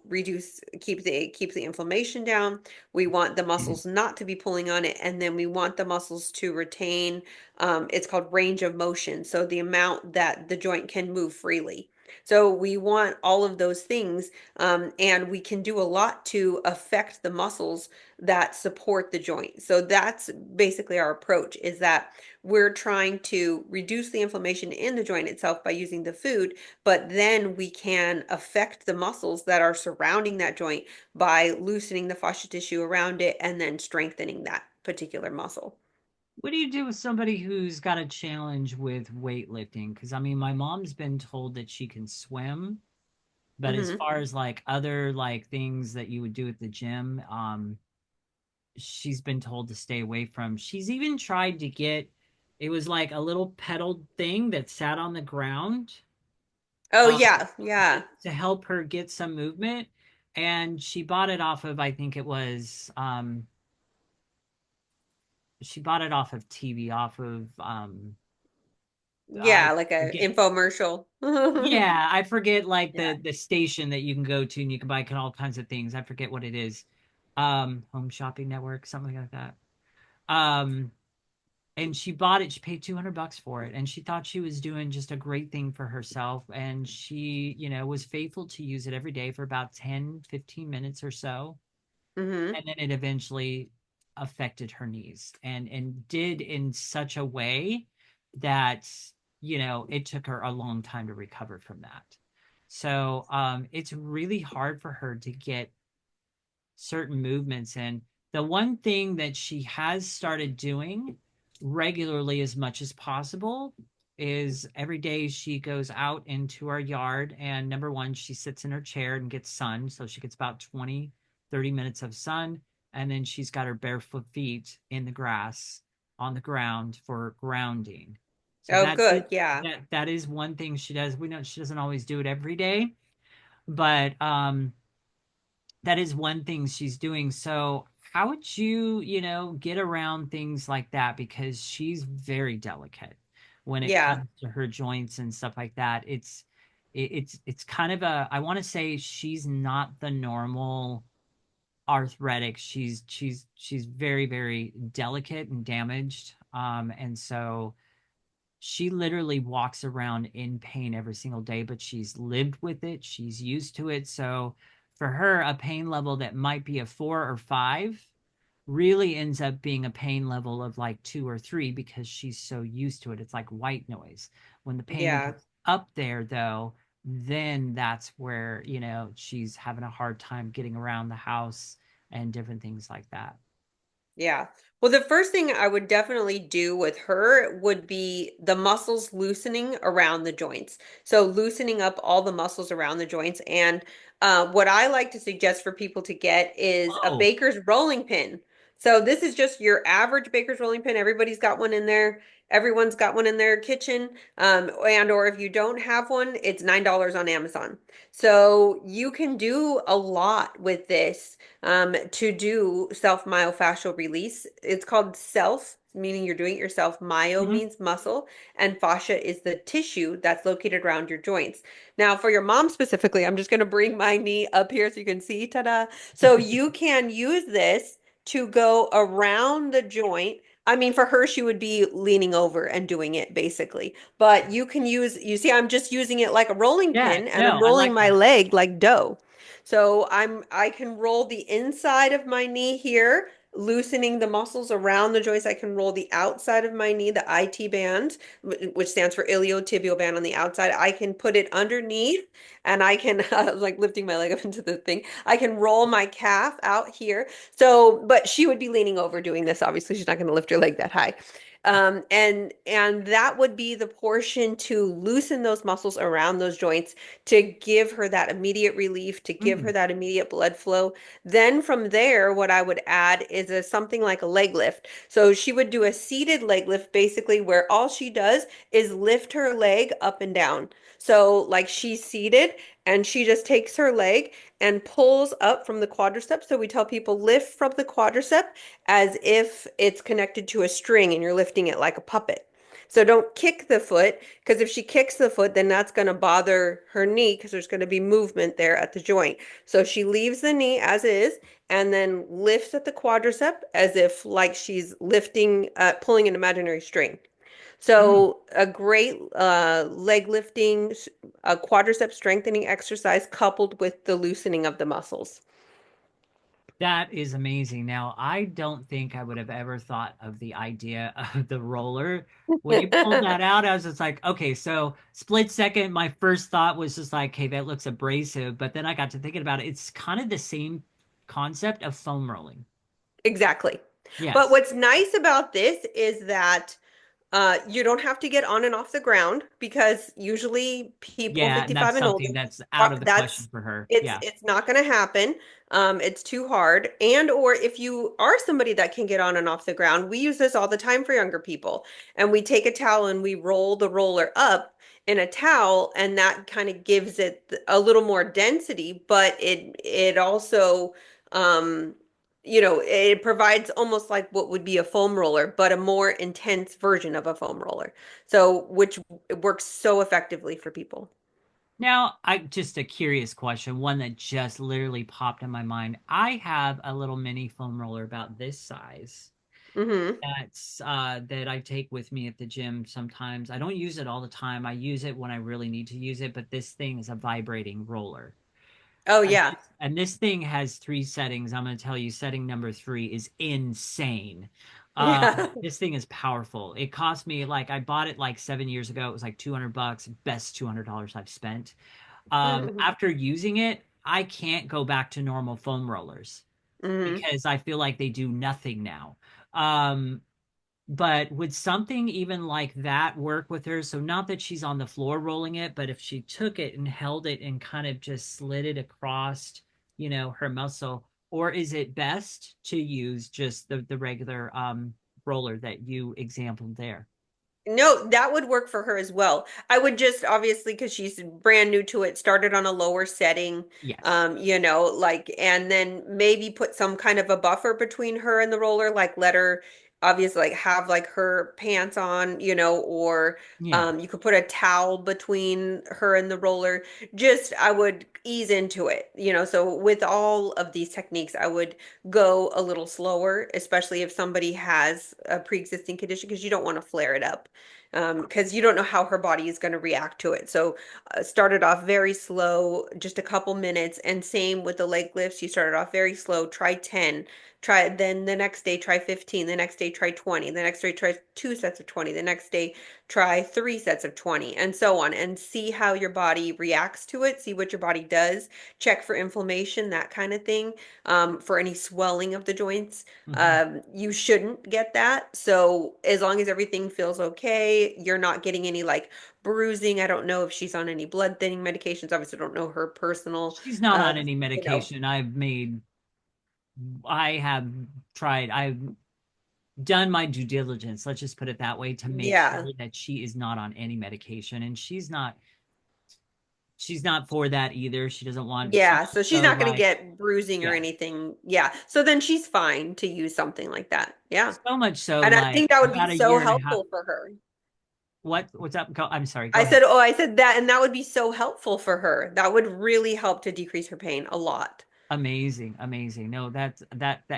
keep the inflammation down. We want the muscles not to be pulling on it, and then we want the muscles to retain, it's called range of motion, so the amount that the joint can move freely. So we want all of those things, and we can do a lot to affect the muscles that support the joint. So that's basically our approach, is that we're trying to reduce the inflammation in the joint itself by using the food, but then we can affect the muscles that are surrounding that joint by loosening the fascia tissue around it and then strengthening that particular muscle. What do you do with somebody who's got a challenge with weightlifting? Because I mean, my mom's been told that she can swim, but as Hmm. far as like other like things that you would do at the gym, she's been told to stay away from. She's even tried to get, it was like a little pedal thing that sat on the ground, Oh um, yeah, yeah. to help her get some movement. And she bought it off of, I think it was, she bought it off of TV, off of, I Yeah, like a forget. infomercial. Yeah, I forget like Yeah. the station that you can go to and you can buy all kinds of things. I forget what it is. Home Shopping Network, something like that. Um, and she bought it, she paid $200 for it, and she thought she was doing just a great thing for herself. And she, was faithful to use it every day for about 10-15 minutes or so. Hmm. And then it eventually affected her knees and did in such a way that it took her a long time to recover from that. So it's really hard for her to get certain movements in. The one thing that she has started doing regularly as much as possible is every day she goes out into our yard, and number one, she sits in her chair and gets sun. So she gets about 20-30 minutes of sun. And then she's got her barefoot feet in the grass on the ground for grounding. So Oh, good. Yeah. that is one thing she does. We know she doesn't always do it every day, but that is one thing she's doing. So how would you, get around things like that? Because she's very delicate when it Yeah. comes to her joints and stuff like that. It's kind of a, I want to say she's not the normal arthritic. She's very, very delicate and damaged. And so she literally walks around in pain every single day, but she's lived with it. She's used to it. So for her, a pain level that might be a 4 or 5 really ends up being a pain level of like 2 or 3 because she's so used to it. It's like white noise. When the pain Yeah. gets up there, though, then that's where, she's having a hard time getting around the house and different things like that. Yeah. Well, the first thing I would definitely do with her would be the muscles loosening around the joints. So loosening up all the muscles around the joints. And what I like to suggest for people to get is a Oh. baker's rolling pin. So this is just your average baker's rolling pin. Everybody's got one in there. Everyone's got one in their kitchen. And or if you don't have one, it's $9 on Amazon. So you can do a lot with this to do self myofascial release. It's called self, meaning you're doing it yourself. Myo Mhm. means muscle, and fascia is the tissue that's located around your joints. Now, for your mom specifically, I'm just going to bring my knee up here so you can see. Ta-da. So you can use this to go around the joint. I mean, for her, she would be leaning over and doing it basically. But you can use, you see, I'm just using it like a rolling Yeah, pin and no, I'm I rolling like my that. leg like dough. So I can roll the inside of my knee here, loosening the muscles around the joints. I can roll the outside of my knee, the IT band, which stands for iliotibial band on the outside. I can put it underneath and I can like lifting my leg up into the thing. I can roll my calf out here. So, but she would be leaning over doing this. Obviously, she's not going to lift her leg that high. And that would be the portion to loosen those muscles around those joints to give her that immediate relief, to give her Mhm. that immediate blood flow. Then from there, what I would add is something like a leg lift. So she would do a seated leg lift, basically, where all she does is lift her leg up and down. So, like she's seated and she just takes her leg and pulls up from the quadricep. So, we tell people lift from the quadricep as if it's connected to a string and you're lifting it like a puppet. So don't kick the foot because if she kicks the foot, then that's going to bother her knee because there's going to be movement there at the joint. So she leaves the knee as is and then lifts at the quadricep as if like she's lifting, pulling an imaginary string. Mm. So a great leg lifting, a quadricep strengthening exercise coupled with the loosening of the muscles. That is amazing. Now, I don't think I would have ever thought of the idea of the roller. When you pulled that out, I was just like, okay, so split second, my first thought was just like, hey, that looks abrasive. But then I got to thinking about it. It's kind of the same concept of foam rolling. Exactly. But Yes. what's nice about this is that you don't have to get on and off the ground because usually people Yeah, and that's 55 and older, something that's out of the question that's for her. it's Yeah. it's not going to happen. It's too hard. And or if you are somebody that can get on and off the ground, we use this all the time for younger people. And we take a towel and we roll the roller up in a towel, and that kind of gives it a little more density, but it also it provides almost like what would be a foam roller, but a more intense version of a foam roller. So, which works so effectively for people. Now, I just a curious question, one that just literally popped in my mind. I have a little mini foam roller about this size. Hmm. That I take with me at the gym sometimes. I don't use it all the time. I use it when I really need to use it, but this thing is a vibrating roller. Oh And yeah. this thing has three settings. I'm going to tell you, setting number three is insane. Yeah. This thing is powerful. It cost me like I bought it like 7 years ago. It was like $200, best $200 I've spent. Hmm. After using it, I can't go back to normal foam rollers Hmm. because I feel like they do nothing now. Um, but would something even like that work with her? So not that she's on the floor rolling it, but if she took it and held it and kind of just slid it across, her muscle, or is it best to use just the regular roller that you exampled there? No, that would work for her as well. I would just obviously, because she's brand new to it, started on a lower setting, Yes. like, and then maybe put some kind of a buffer between her and the roller, like let her obviously like have like her pants on, or Yeah. you could put a towel between her and the roller. Just I would ease into it, So with all of these techniques, I would go a little slower, especially if somebody has a pre-existing condition, because you don't want to flare it up because you don't know how her body is going to react to it. So started off very slow, just a couple minutes, and same with the leg lifts. You started off very slow, try 10, try then the next day try 15, the next day try 20, the next day try two sets of 20, the next day try three sets of 20, and so on, and see how your body reacts to it, see what your body does, check for inflammation, that kind of thing, for any swelling of the joints. Hmm. You shouldn't get that. So as long as everything feels okay, you're not getting any like bruising. I don't know if she's on any blood thinning medications. Obviously, I don't know her personal, She's not uh, on any you know, medication. I have I've done my due diligence, let's just put it that way, to make sure yeah. that she is not on any medication. And she's not for that either. She doesn't want so Yeah, much so she's so not going to like get bruising or yeah. anything. Yeah. So then she's fine to use something like that. Yeah. So much so And I like think that would be about a so year and a half. helpful for her. What's up? I'm sorry, go I ahead. said, oh, I said that, and that would be so helpful for her. That would really help to decrease her pain a lot. Amazing, amazing. No, that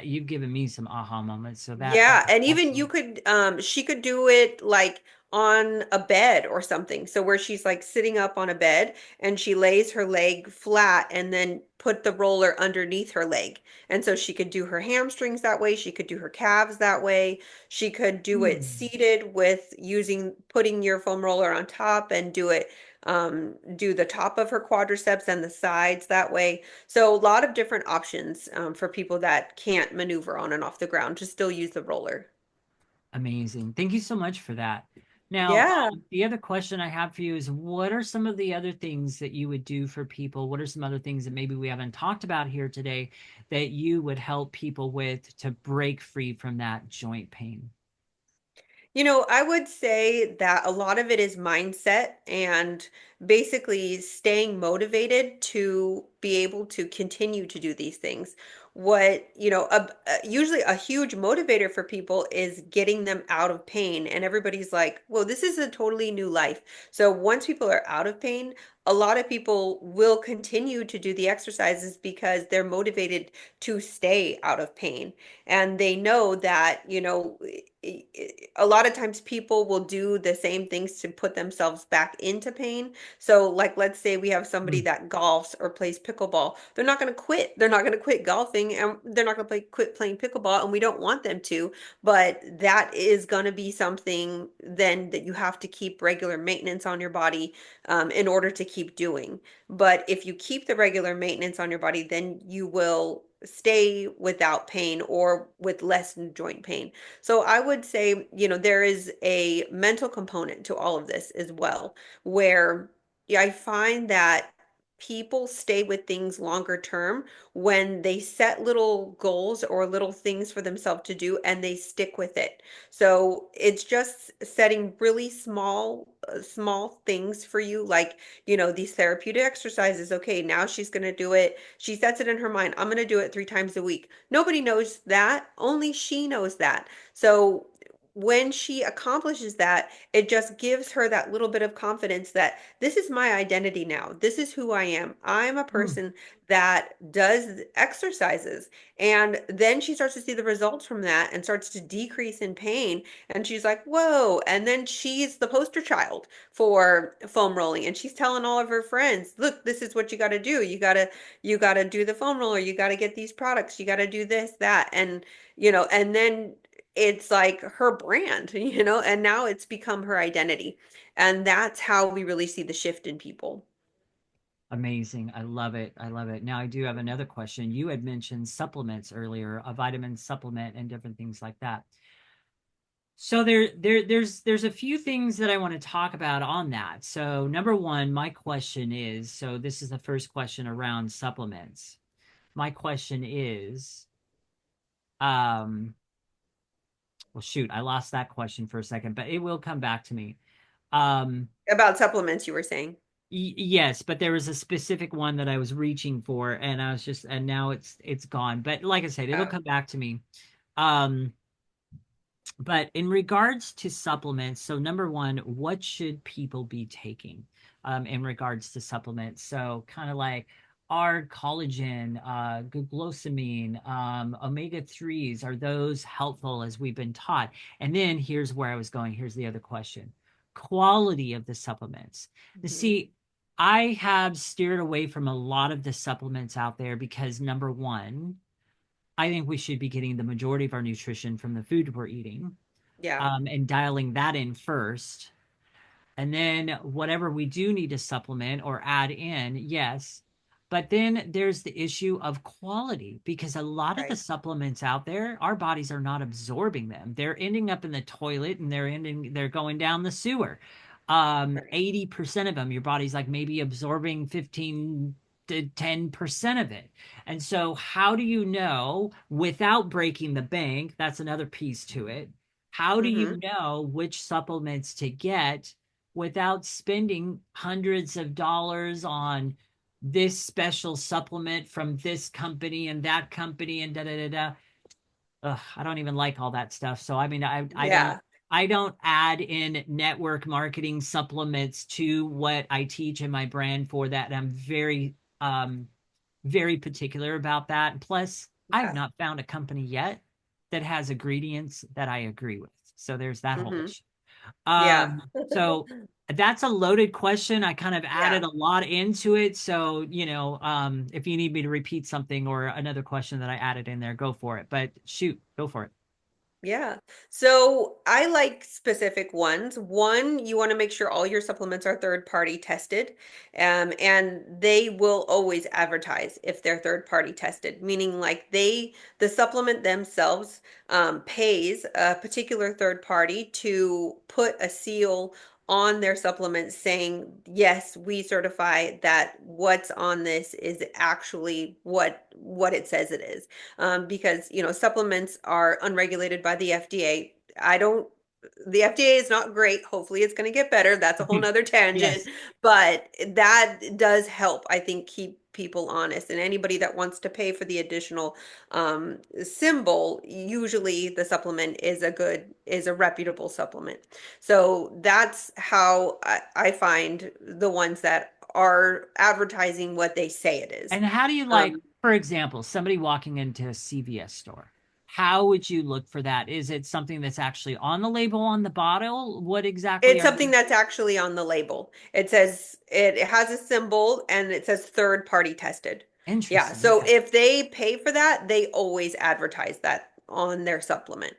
you've given me some aha moments. So that Yeah, is and even you excellent. could she could do it like on a bed or something. So where she's like sitting up on a bed and she lays her leg flat and then put the roller underneath her leg. And so she could do her hamstrings that way, she could do her calves that way. She could do it Hmm. seated with using putting your foam roller on top and do the top of her quadriceps and the sides that way. So a lot of different options for people that can't maneuver on and off the ground to still use the roller. Amazing. Thank you so much for that. Now, Yeah. the other question I have for you is what are some of the other things that you would do for people? What are some other things that maybe we haven't talked about here today that you would help people with to break free from that joint pain? I would say that a lot of it is mindset and basically staying motivated to be able to continue to do these things. Usually a huge motivator for people is getting them out of pain. And everybody's like, well, this is a totally new life. So once people are out of pain, a lot of people will continue to do the exercises because they're motivated to stay out of pain. And they know that, a lot of times people will do the same things to put themselves back into pain. So like let's say we have somebody Mm, that golfs or plays pickleball. They're not going to quit. They're not going to quit golfing and they're not going to quit playing pickleball and we don't want them to, but that is going to be something then that you have to keep regular maintenance on your body in order to keep doing. But if you keep the regular maintenance on your body, then you will stay without pain or with less joint pain. So I would say, there is a mental component to all of this as well, where yeah, I find that people stay with things longer term when they set little goals or little things for themselves to do and they stick with it. So it's just setting really small things for you, like, these therapeutic exercises. Okay, now she's going to do it. She sets it in her mind. I'm going to do it 3 times a week. Nobody knows that. Only she knows that. So when she accomplishes that, it just gives her that little bit of confidence that this is my identity now. This is who I am. I'm a mm. person that does exercises. And then she starts to see the results from that and starts to decrease in pain. And she's like, whoa. And then she's the poster child for foam rolling. And she's telling all of her friends, look, this is what you got to do. You got to do the foam roller. You got to get these products. You got to do this, that. And then it's like her brand, and now it's become her identity. And that's how we really see the shift in people. Amazing. I love it. I love it. Now I do have another question. You had mentioned supplements earlier, a vitamin supplement and different things like that. So there's a few things that I want to talk about on that. So number one, my question is, so this is the first question around supplements. My question is, um, well, shoot, I lost that question for a second, but it will come back to me. Um, About supplements, you were saying. yes, but there was a specific one that I was reaching for, and I was just, and now it's gone. But like I said, it'll Oh. come back to me. Um, but in regards to supplements, so number one, what should people be taking in regards to supplements? So kind of like our collagen, glucosamine, omega 3s, are those helpful as we've been taught? And then here's where I was going. Here's the other question. Quality of the supplements. You Mhm. see, I have steered away from a lot of the supplements out there because number one, I think we should be getting the majority of our nutrition from the food we're eating, Yeah. and dialing that in first. And then whatever we do need to supplement or add in, yes. But then there's the issue of quality because a lot of the Right. supplements out there, our bodies are not absorbing them. They're ending up in the toilet and they're going down the sewer. Right. 80% of them, your body's like maybe absorbing 15 to 10% of it. And so how do you know without breaking the bank? That's another piece to it. How do Mm-hmm. you know which supplements to get without spending hundreds of dollars on this special supplement from this company and that company and da da da da? Ugh, I don't even like all that stuff. So I mean, Yeah. I don't add in network marketing supplements to what I teach in my brand for that. And I'm very particular about that. Plus, I've Yeah. not found a company yet that has ingredients that I agree with. So there's that whole Mm-hmm. issue. Yeah. So that's a loaded question. I kind of added Yeah. a lot into it. So, if you need me to repeat something or another question that I added in there, go for it. But shoot, go for it. Yeah. So I like specific ones. One, you want to make sure all your supplements are third party tested. And they will always advertise if they're third party tested, meaning like the supplement themselves pays a particular third party to put a seal on their supplement saying, yes, we certify that what's on this is actually what it says it is, because supplements are unregulated by the FDA. I don't. The FDA is not great. Hopefully, it's going to get better. That's a whole nother tangent, Yes. but that does help, I think, keep people honest. And anybody that wants to pay for the additional symbol, usually the supplement is a reputable supplement. So that's how I find the ones that are advertising what they say it is. And how do you like, Um, for example, somebody walking into a CVS store? How would you look for that? Is it something that's actually on the label on the bottle? What exactly It's are you? something that's actually on the label. It says it has a symbol and it says third party tested. Yeah. Interesting. So Okay. if they pay for that, they always advertise that on their supplement.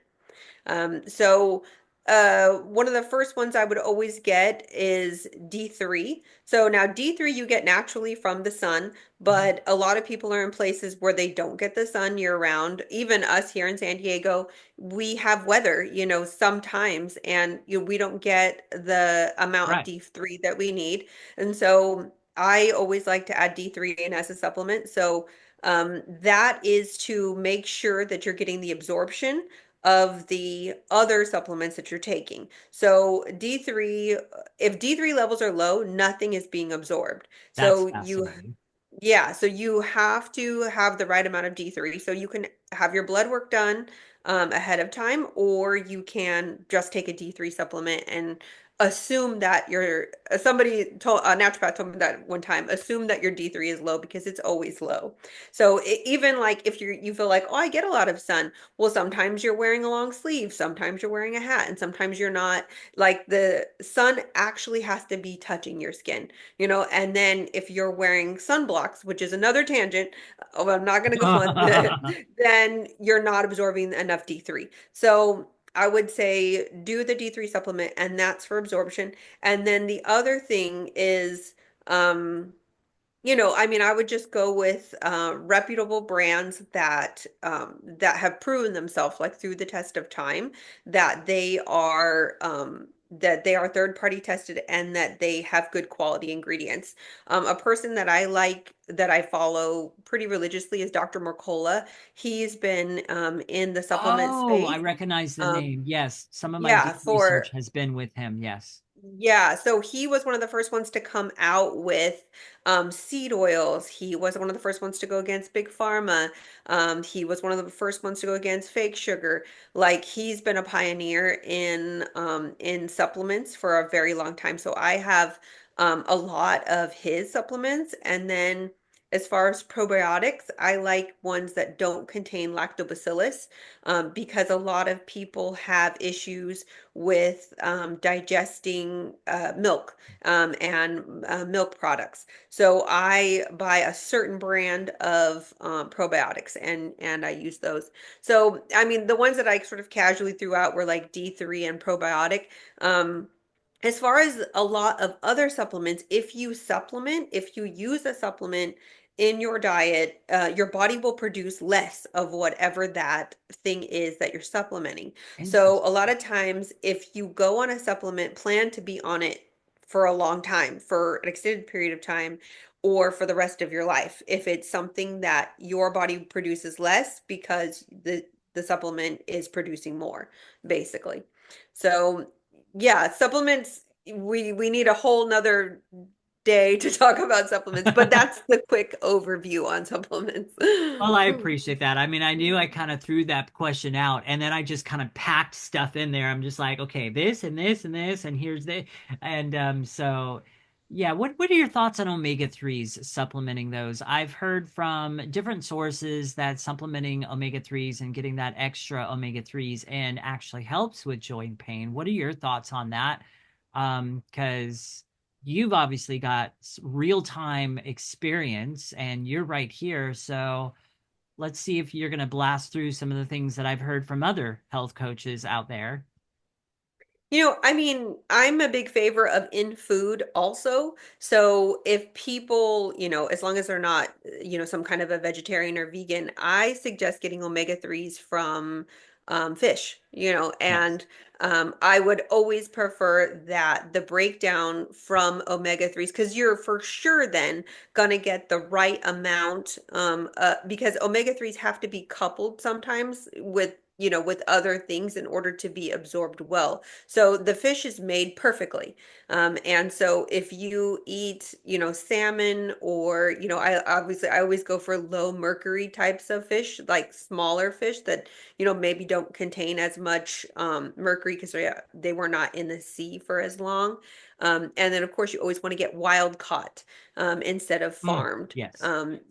So one of the first ones I would always get is D3. So now D3 you get naturally from the sun, Mhm. but a lot of people are in places where they don't get the sun year round. Even us here in San Diego, we have weather, sometimes, and we don't get the amount of Right. D3 that we need. And so I always like to add D3 in as a supplement. So that is to make sure that you're getting the absorption of the other supplements that you're taking. So D3, if D3 levels are low, nothing is being absorbed. That's So fascinating. yeah, so you have to have the right amount of D3. So you can have your blood work done ahead of time, or you can just take a D3 supplement and assume that your somebody told a naturopath told me that one time, assume that your D3 is low because it's always low. So even like if you feel like, oh, I get a lot of sun, well, sometimes you're wearing a long sleeve, sometimes you're wearing a hat, and sometimes you're not. Like the sun actually has to be touching your skin. And then if you're wearing sunblocks, which is another tangent, oh, I'm not going to go on, then you're not absorbing enough D3. So I would say do the D3 supplement, and that's for absorption. And then the other thing is, um, I mean, I would just go with reputable brands that have proven themselves, like through the test of time, that they are third party tested and that they have good quality ingredients. A person that I like that I follow pretty religiously is Dr. Mercola. He's been in the supplement Oh, I space. recognize the Um, name. Yes, some of my yeah, deep research for has been with him. Yes. yeah, so he was one of the first ones to come out with seed oils. He was one of the first ones to go against big pharma. He was one of the first ones to go against fake sugar. Like he's been a pioneer in supplements for a very long time. So I have a lot of his supplements. And then as far as probiotics, I like ones that don't contain lactobacillus because a lot of people have issues with digesting milk and milk products. So I buy a certain brand of probiotics and I use those. So I mean, the ones that I sort of casually threw out were like D3 and probiotic. Um, as far as a lot of other supplements, if you use a supplement in your diet, your body will produce less of whatever that thing is that you're supplementing. So a lot Interesting. of times, if you go on a supplement, plan to be on it for a long time, for an extended period of time, or for the rest of your life. If it's something that your body produces less because the supplement is producing more, basically. So yeah, supplements, we need a whole nother day to talk about supplements, but that's the quick overview on supplements. Well, I appreciate that. I mean, I knew I kind of threw that question out and then I just kind of packed stuff in there. I'm just like, okay, this and this and this, and here's the and so yeah, what are your thoughts on omega-3s, supplementing those? I've heard from different sources that supplementing omega-3s and getting that extra omega-3s and actually helps with joint pain. What are your thoughts on that? Because you've obviously got real-time experience and you're right here, so let's see if you're going to blast through some of the things that I've heard from other health coaches out there. I mean, I'm a big favor of in food also. So if people, as long as they're not, some kind of a vegetarian or vegan, I suggest getting omega-3s from fish, Yes. and I would always prefer that the breakdown from omega-3s, because you're for sure then gonna get the right amount, because omega-3s have to be coupled sometimes with other things in order to be absorbed well. So the fish is made perfectly. And so if you eat, salmon or, I always go for low mercury types of fish, like smaller fish that, maybe don't contain as much mercury because they were not in the sea for as long. And then of course you always want to get wild caught instead of Mm, farmed. yes.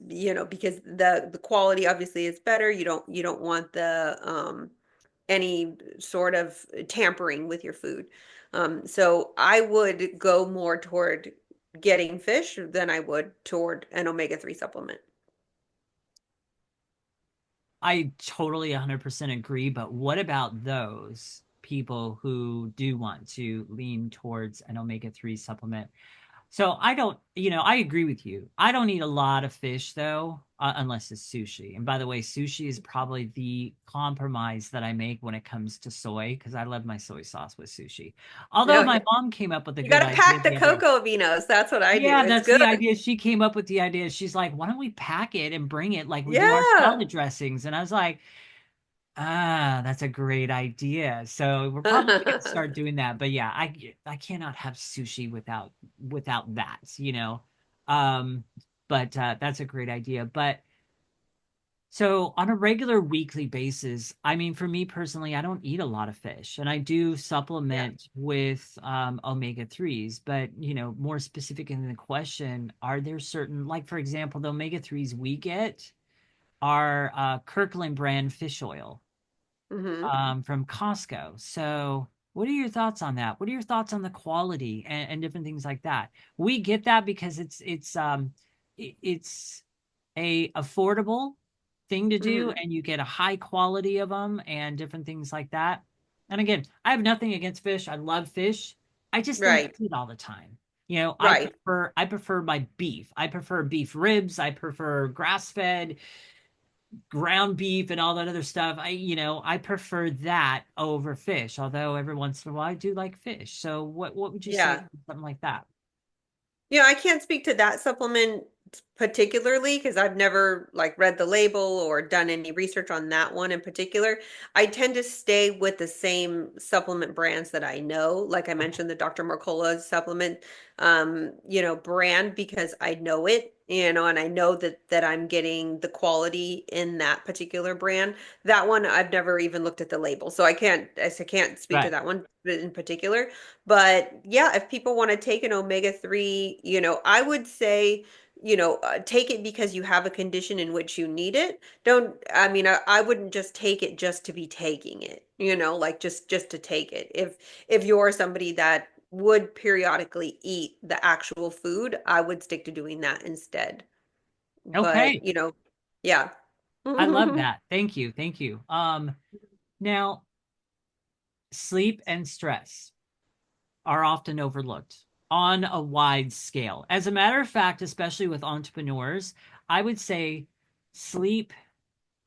Because the quality obviously is better. You don't want the any sort of tampering with your food. So I would go more toward getting fish than I would toward an omega-3 supplement. I totally 100% agree, but what about those people who do want to lean towards an omega-3 supplement? So I don't, I agree with you. I don't eat a lot of fish though, unless it's sushi. And by the way, sushi is probably the compromise that I make when it comes to soy, because I love my soy sauce with sushi. Although Oh, my yeah. mom came up with a You good got to idea pack the the other. cocoa beanos. That's what I do. Yeah, It's that's good. the idea. She came up with the idea. She's like, why don't we pack it and bring it like we do our Yeah. salad dressings? And I was like, that's a great idea. So we're probably gonna start doing that. But yeah, I cannot have sushi without that. Um, but that's a great idea. But so on a regular weekly basis, I mean, for me personally, I don't eat a lot of fish, and I do Yeah. supplement with omega-3s. But more specific in the question, are there certain, like for example, the omega-3s we get are Kirkland brand fish oil Hmm. from Costco. So, what are your thoughts on that? What are your thoughts on the quality and different things like that? We get that because it's a affordable thing to do, Hmm. and you get a high quality of them and different things like that. And again, I have nothing against fish. I love fish. I just don't Right. eat it all the time. I Right. prefer my beef. I prefer beef ribs. I prefer grass fed ground beef and all that other stuff. I prefer that over fish, although every once in a while I do like fish. So what would you say Yeah. about something like that? I can't speak to that supplement particularly because I've never like read the label or done any research on that one in particular. I tend to stay with the same supplement brands that I know. Like I Okay. mentioned, the Dr. Mercola supplement, brand because I know it, and I know that I'm getting the quality in that particular brand. That one I've never even looked at the label, so I can't speak to Right. that one in particular. But yeah, if people want to take an omega-3, I would say, take it because you have a condition in which you need it. Don't, I mean, I wouldn't just take it just to be taking it, like just to take it. If you're somebody that would periodically eat the actual food, I would stick to doing that instead. But, Okay. yeah. I love that. Thank you. Thank you. Now sleep and stress are often overlooked on a wide scale. As a matter of fact, especially with entrepreneurs, I would say sleep.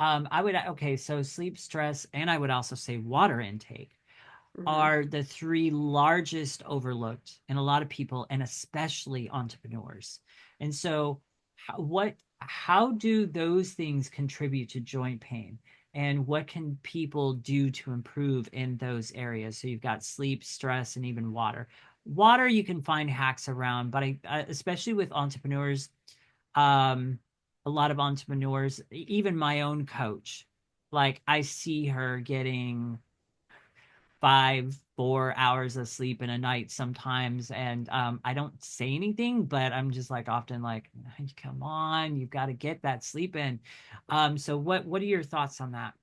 Okay, so sleep, stress, and I would also say water intake Hmm. are the three largest overlooked in a lot of people and especially entrepreneurs. And so how do those things contribute to joint pain? And what can people do to improve in those areas? So you've got sleep, stress, and even water. Water, you can find hacks around, but especially with entrepreneurs, um, a lot of entrepreneurs, even my own coach, like I see her getting 4 hours of sleep in a night sometimes, and I don't say anything, but I'm just like often like, come on, you've got to get that sleep in. So what are your thoughts on that?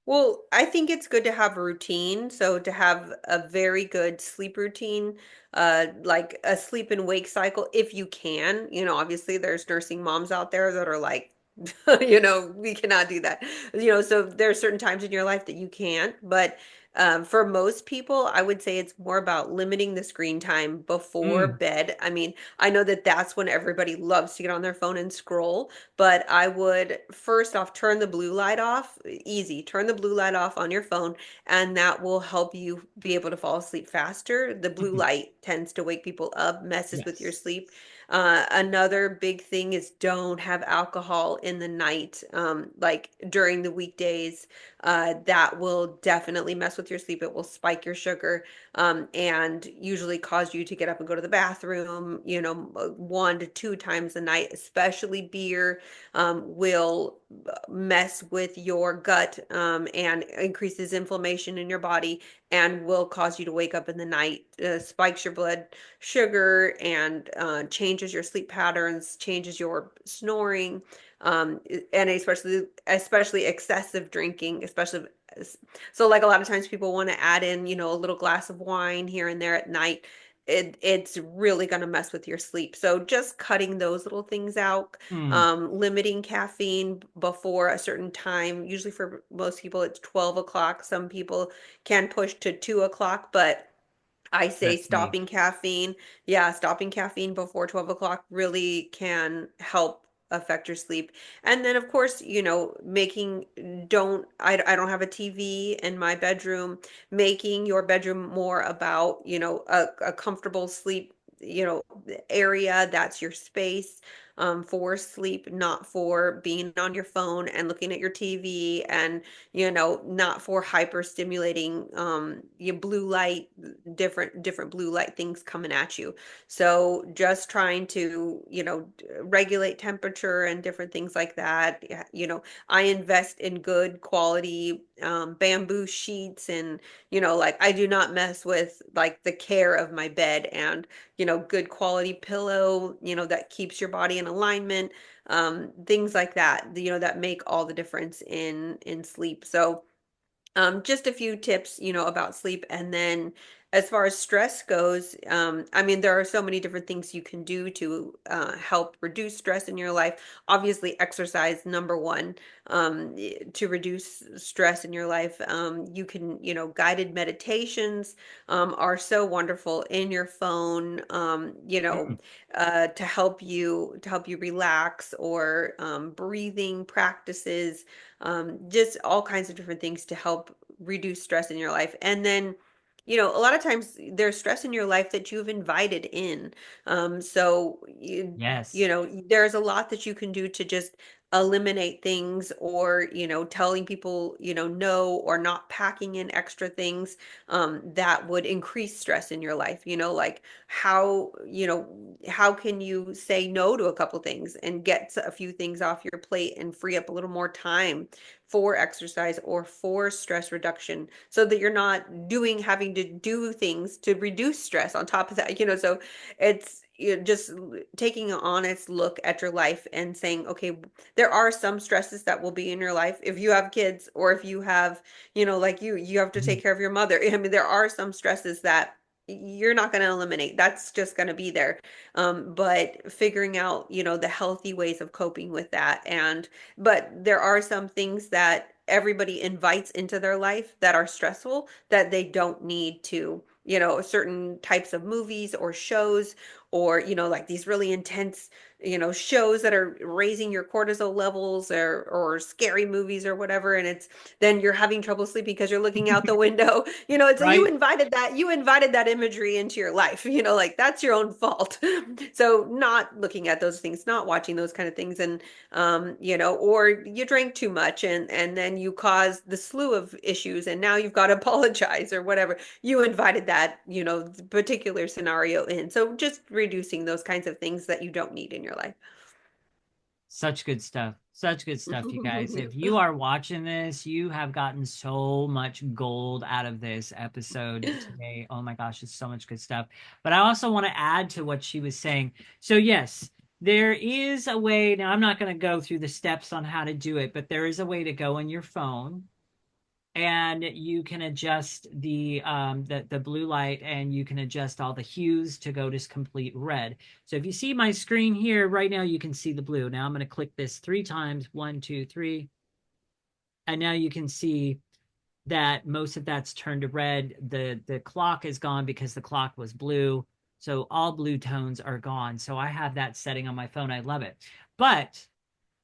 Well, I think it's good to have a routine. So to have a very good sleep routine, like a sleep and wake cycle, if you can. Obviously there's nursing moms out there that are like, we cannot do that. So there are certain times in your life that you can't, but for most people, I would say it's more about limiting the screen time before Mm, bed. I mean, I know that that's when everybody loves to get on their phone and scroll, but I would first off turn the blue light off. Easy. Turn the blue light off on your phone, and that will help you be able to fall asleep faster. The blue mhm. light tends to wake people up, messes with your Yes. sleep. Another big thing is don't have alcohol in the night, like during the weekdays. That will definitely mess with your sleep. It will spike your sugar, and usually cause you to get up and go to the bathroom, 1 to 2 times a night, especially beer will mess with your gut and increases inflammation in your body. and will cause you to wake up in the night, spikes your blood sugar, and changes your sleep patterns, changes your snoring, and especially excessive drinking, especially so like a lot of times people want to add in, a little glass of wine here and there at night. It's really going to mess with your sleep. So just cutting those little things out, Hmm. limiting caffeine before a certain time. Usually for most people, it's 12 o'clock. Some people can push to 2 o'clock, but I say That's me. stopping caffeine. Yeah, stopping caffeine before 12 o'clock really can help affect your sleep. And then of course, I don't have a TV in my bedroom, making your bedroom more about, a comfortable sleep, area that's your space. For sleep, not for being on your phone and looking at your TV, and not for hyper stimulating your blue light, different blue light things coming at you. So just trying to, regulate temperature and different things like that. Yeah, I invest in good quality bamboo sheets, and like I do not mess with like the care of my bed, and good quality pillow, that keeps your body in alignment, things like that, that make all the difference in sleep. So just a few tips, about sleep. And then as far as stress goes, I mean, there are so many different things you can do to help reduce stress in your life. Obviously, exercise, number one, to reduce stress in your life. You can, guided meditations are so wonderful in your phone, Hmm. to help you relax, or breathing practices, just all kinds of different things to help reduce stress in your life. And then, a lot of times there's stress in your life that you've invited in. So Yes. there's a lot that you can do to just eliminate things, or telling people no, or not packing in extra things that would increase stress in your life. Like how can you say no to a couple things and get a few things off your plate and free up a little more time for exercise or for stress reduction, so that you're not having to do things to reduce stress on top of that. So it's just taking an honest look at your life and saying, okay, there are some stresses that will be in your life if you have kids, or if you have, like you have to take care of your mother. I mean, there are some stresses that you're not going to eliminate. That's just going to be there. But figuring out, the healthy ways of coping with that. But there are some things that everybody invites into their life that are stressful, that they don't need to, certain types of movies or shows, or like these really intense, shows that are raising your cortisol levels, or scary movies or whatever, and it's then you're having trouble sleeping because you're looking out the window. It's like Right. you invited that imagery into your life. Like that's your own fault. So not looking at those things, not watching those kind of things. And or you drank too much, and then you caused the slew of issues, and now you've got to apologize or whatever. You invited that, particular scenario in. So just reducing those kinds of things that you don't need in your life. Such good stuff. Such good stuff, you guys. If you are watching this, you have gotten so much gold out of this episode today. Oh my gosh, it's so much good stuff. But I also want to add to what she was saying. So, yes, there is a way. Now, I'm not going to go through the steps on how to do it, but there is a way to go in your phone, and you can adjust the blue light, and you can adjust all the hues to go to complete red. So if you see my screen here right now, you can see the blue. Now I'm going to click this 3 times, 1, 2, 3, and now you can see that most of that's turned to red. The clock is gone because the clock was blue, so all blue tones are gone. So I have that setting on my phone. I love it. But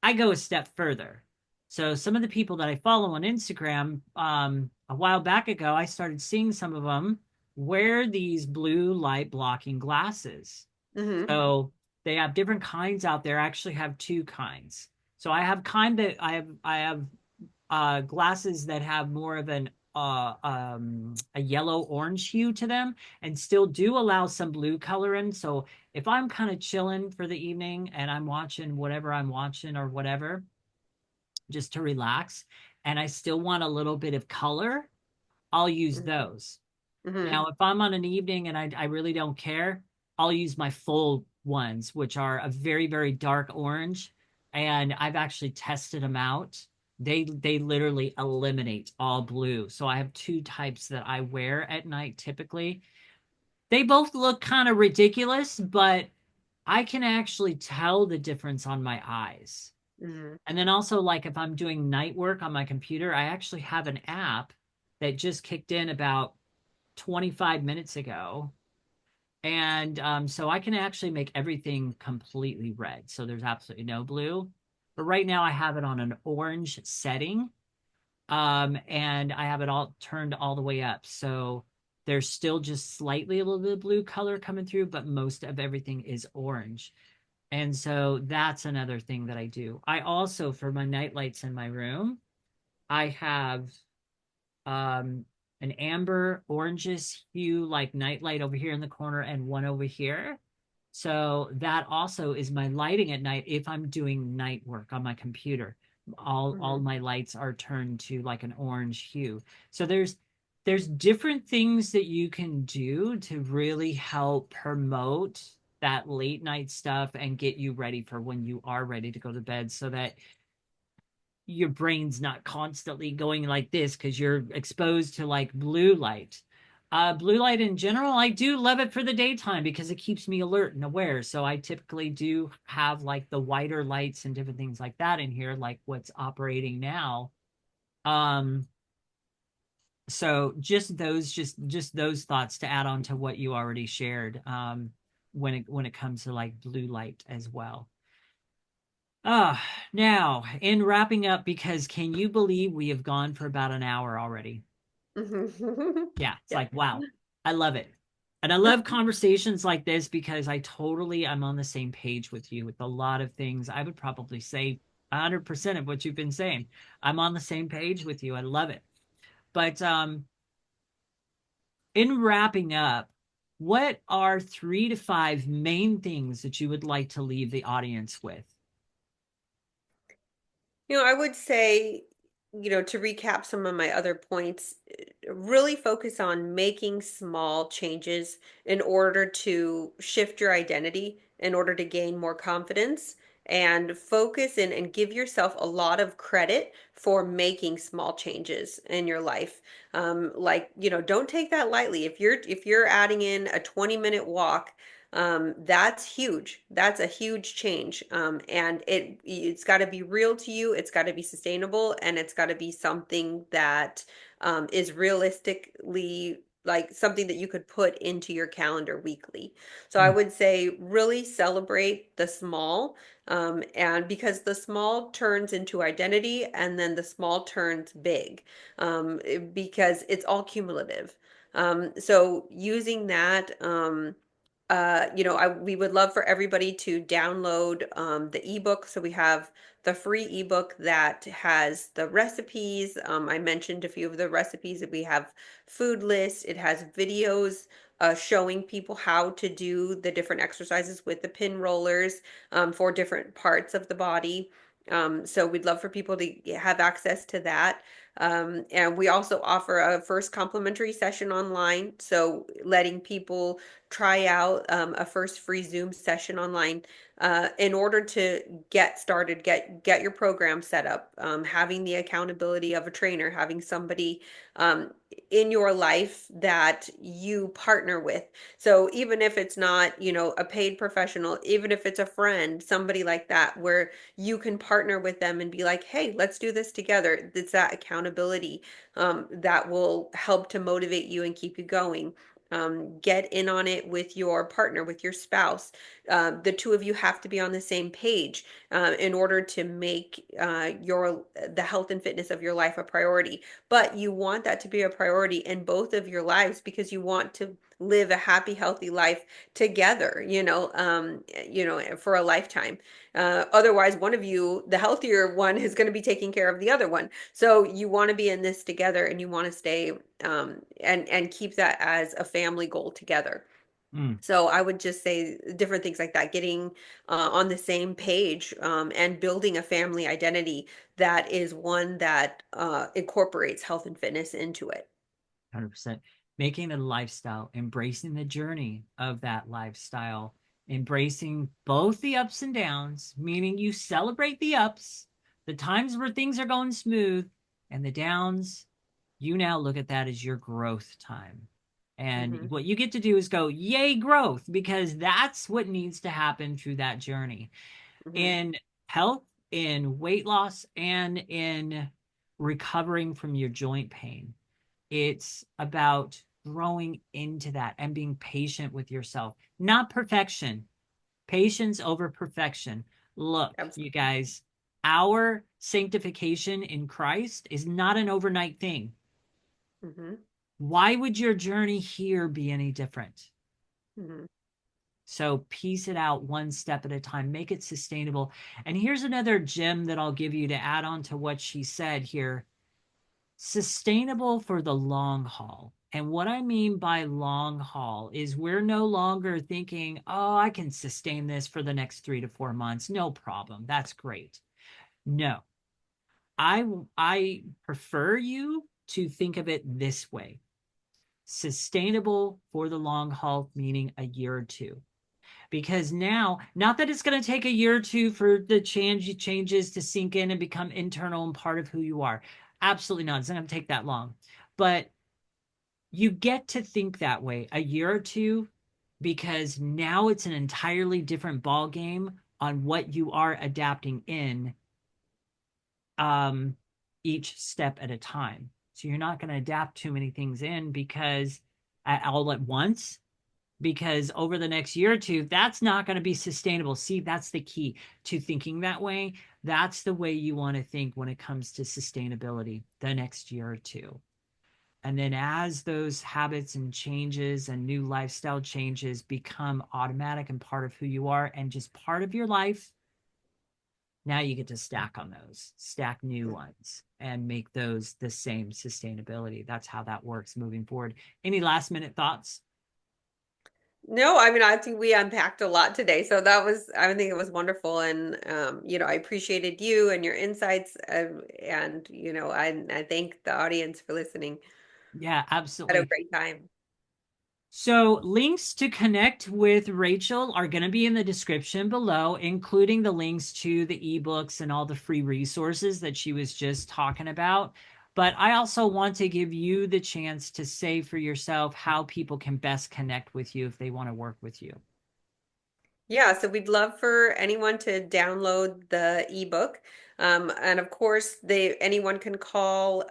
I go a step further. So some of the people that I follow on Instagram, a while back ago, I started seeing some of them wear these blue light blocking glasses. Hmm. So they have different kinds out there. I actually have two kinds. So I have kind that I have glasses that have more of a yellow orange hue to them, and still do allow some blue color in. So if I'm kind of chilling for the evening and I'm watching whatever I'm watching or whatever, just to relax, and I still want a little bit of color, I'll use Hmm. those. Hmm. Now, if I'm on an evening and I really don't care, I'll use my full ones, which are a very, very dark orange. And I've actually tested them out. They literally eliminate all blue. So I have two types that I wear at night typically. They both look kind of ridiculous, but I can actually tell the difference on my eyes. Hmm. And then also, like if I'm doing night work on my computer, I actually have an app that just kicked in about 25 minutes ago. And so I can actually make everything completely red. So there's absolutely no blue. But right now I have it on an orange setting. And I have it all turned all the way up. So there's still just slightly a little bit of blue color coming through, but most of everything is orange. And so that's another thing that I do. I also, for my night lights in my room, I have um an amber oranges hue like nightlight over here in the corner and one over here. So that also is my lighting at night if I'm doing night work on my computer. All Hmm. my lights are turned to like an orange hue. So there's different things that you can do to really help promote that late night stuff and get you ready for when you are ready to go to bed so that your brain's not constantly going like this because you're exposed to like blue light. Blue light in general, I do love it for the daytime because it keeps me alert and aware. So I typically do have like the whiter lights and different things like that in here, like what's operating now. Um, so just those thoughts to add on to what you already shared. When it comes to like blue light as well. Now, in wrapping up, because can you believe we have gone for about an hour already? Hmm. Yeah, it's Yeah. like, wow, I love it. And I love conversations like this because I'm on the same page with you with a lot of things. I would probably say 100% of what you've been saying. I'm on the same page with you. I love it. But in wrapping up, what are 3 to 5 main things that you would like to leave the audience with? I would say, to recap some of my other points, really focus on making small changes in order to shift your identity, in order to gain more confidence, and focus and give yourself a lot of credit for making small changes in your life. Like, don't take that lightly. If you're adding in a 20-minute walk, that's huge. That's a huge change. And it's got to be real to you. It's got to be sustainable, and it's got to be something that is realistically like something that you could put into your calendar weekly. So I Mm, would say really celebrate the small, and because the small turns into identity, and then the small turns big, because it's all cumulative. So using that, we would love for everybody to download the ebook. So we have the free ebook that has the recipes. I mentioned a few of the recipes that we have: food lists. It has videos showing people how to do the different exercises with the pin rollers for different parts of the body. So we'd love for people to have access to that. And we also offer a first complimentary session online. So letting people try out a first free Zoom session online in order to get started, get your program set up, having the accountability of a trainer, having somebody um, in your life that you partner with. So even if it's not, a paid professional, even if it's a friend, somebody like that, where you can partner with them and be like, hey, let's do this together. It's that accountability that will help to motivate you and keep you going. Get in on it with your partner, with your spouse. The two of you have to be on the same page in order to make the health and fitness of your life a priority. But you want that to be a priority in both of your lives because you want to live a happy, healthy life together. For a lifetime. Otherwise, one of you, the healthier one, is going to be taking care of the other one. So you want to be in this together, and you want to stay and keep that as a family goal together. mm. So I would just say different things like that, getting on the same page and building a family identity that is one that incorporates health and fitness into it. 100%. Making it a lifestyle, embracing the journey of that lifestyle, embracing both the ups and downs, meaning you celebrate the ups, the times where things are going smooth, and the downs, you now look at that as your growth time. And Hmm. what you get to do is go, yay, growth, because that's what needs to happen through that journey Hmm. in health, in weight loss, and in recovering from your joint pain. It's about growing into that and being patient with yourself, not perfection, patience over perfection. Look, you Absolutely. guys, our sanctification in Christ is not an overnight thing. Hmm. Why would your journey here be any different? Hmm. So piece it out one step at a time, make it sustainable. And here's another gem that I'll give you to add on to what she said here: sustainable for the long haul. And what I mean by long haul is we're no longer thinking, oh, I can sustain this for the next 3 to 4 months. No problem. That's great. No, I prefer you to think of it this way: sustainable for the long haul, meaning a year or two. Because now, not that it's going to take a year or two for the changes to sink in and become internal and part of who you are. Absolutely not. It's not going to take that long. But you get to think that way a year or two, because now it's an entirely different ball game on what you are adapting in, um, each step at a time. So you're not going to adapt too many things in because all at once, because over the next year or two, that's not going to be sustainable. See, that's the key to thinking that way. That's the way you want to think when it comes to sustainability the next year or two. And then as those habits and changes and new lifestyle changes become automatic and part of who you are and just part of your life, now you get to stack on those, stack new ones, and make those the same sustainability. That's how that works moving forward. Any last minute thoughts? No, I mean, I think we unpacked a lot today. So that was, I think it was wonderful. And, I appreciated you and your insights. And, I thank the audience for listening. Yeah, Had a absolutely. great time. So, links to connect with Rachael are going to be in the description below, including the links to the ebooks and all the free resources that she was just talking about. But I also want to give you the chance to say for yourself how people can best connect with you if they want to work with you. Yeah, so we'd love for anyone to download the ebook. And of course, anyone can call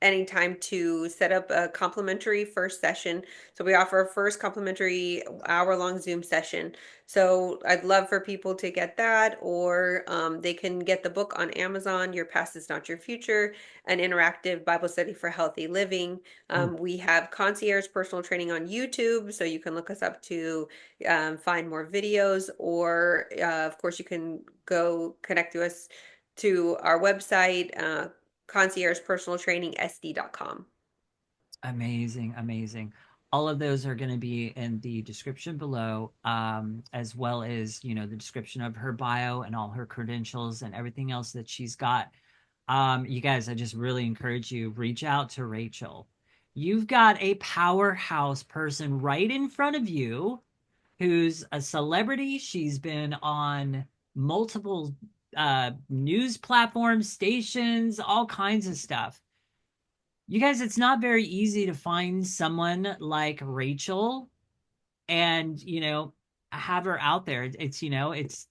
anytime to set up a complimentary first session. So we offer a first complimentary hour-long Zoom session. So I'd love for people to get that, or they can get the book on Amazon, Your Past is Not Your Future, an interactive Bible study for healthy living. Ooh, We have concierge personal training on YouTube, so you can look us up to find more videos, or of course, you can go connect to us to our website, conciergepersonaltrainingsd.com. amazing, amazing. All of those are going to be in the description below, as well as, the description of her bio and all her credentials and everything else that she's got. You guys, I just really encourage you, reach out to Rachael. You've got a powerhouse person right in front of you who's a celebrity. She's been on multiple news platforms, stations, all kinds of stuff. You guys, it's not very easy to find someone like Rachael and have her out there. It's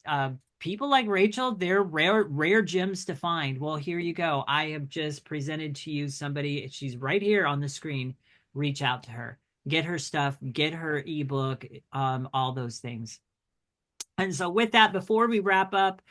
people like Rachael, they're rare gems to find. Well, here you go. I have just presented to you somebody. She's right here on the screen. Reach out to her, get her stuff, get her ebook, all those things. And so with that, before we wrap up,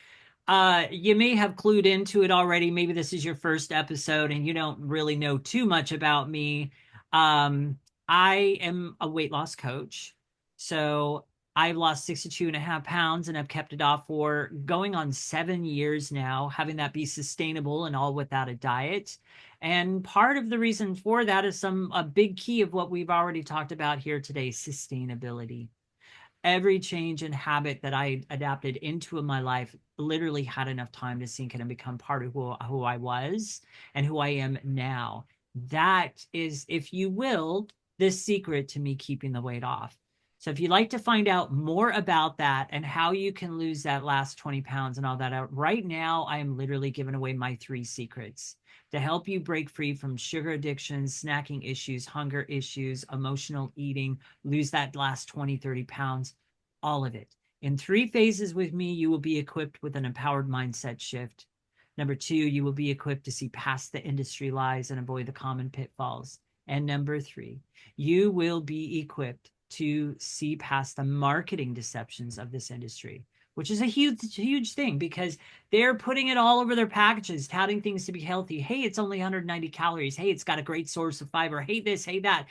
you may have clued into it already. Maybe this is your first episode and you don't really know too much about me. Um, I am a weight loss coach. So I've lost 62.5 pounds and I've kept it off for going on 7 years now, having that be sustainable and all without a diet. And part of the reason for that is a big key of what we've already talked about here today: sustainability. Every change in habit that I adapted into in my life literally had enough time to sink in and become part of who I was and who I am now. That is, if you will, the secret to me keeping the weight off. So if you'd like to find out more about that and how you can lose that last 20 pounds and all that out, right now I am literally giving away my 3 secrets to help you break free from sugar addiction, snacking issues, hunger issues, emotional eating, lose that last 20, 30 pounds, all of it. In 3 phases with me, you will be equipped with an empowered mindset shift. Number 2, you will be equipped to see past the industry lies and avoid the common pitfalls. And number 3, you will be equipped to see past the marketing deceptions of this industry, which is a huge, huge thing because they're putting it all over their packages, touting things to be healthy. Hey, it's only 190 calories. Hey, it's got a great source of fiber. Hey, this, hey, that.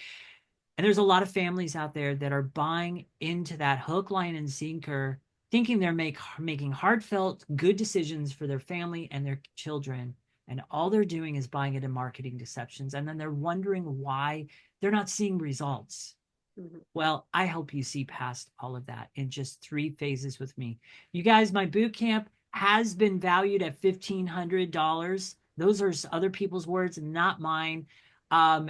And there's a lot of families out there that are buying into that hook, line, and sinker, thinking they're making heartfelt, good decisions for their family and their children. And all they're doing is buying it in marketing deceptions. And then they're wondering why they're not seeing results. Mhm. Well, I help you see past all of that in just 3 phases with me. You guys, my boot camp has been valued at $1,500. Those are other people's words, not mine.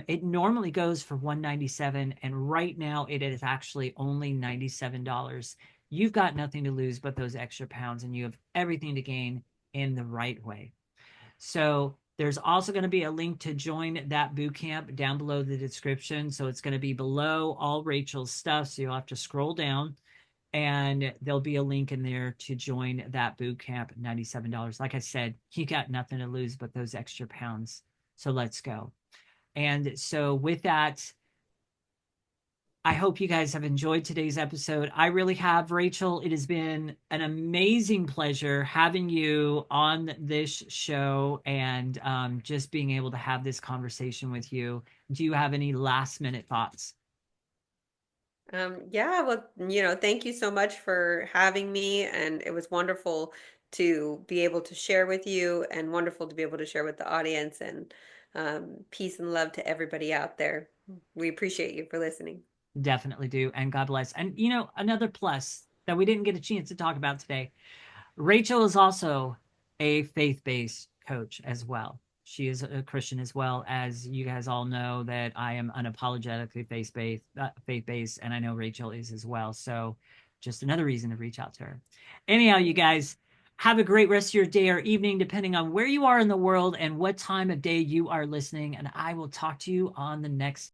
It normally goes for $197, and right now it is actually only $97. You've got nothing to lose but those extra pounds, and you have everything to gain in the right way. So there's also going to be a link to join that boot camp down below the description. So it's going to be below all Rachel's stuff. So you'll have to scroll down and there'll be a link in there to join that boot camp, $97. Like I said, you got nothing to lose but those extra pounds. So let's go. And so with that, I hope you guys have enjoyed today's episode. I really have, Rachel. It has been an amazing pleasure having you on this show and just being able to have this conversation with you. Do you have any last minute thoughts? Yeah, well, thank you so much for having me, and it was wonderful to be able to share with you and wonderful to be able to share with the audience, and peace and love to everybody out there. We appreciate you for listening. Definitely do. And God bless. And, you know, another plus that we didn't get a chance to talk about today, Rachel is also a faith-based coach as well. She is a Christian as well, as you guys all know that I am unapologetically faith-based, and I know Rachel is as well. So, just another reason to reach out to her. Anyhow, you guys have a great rest of your day or evening, depending on where you are in the world and what time of day you are listening. And I will talk to you on the next.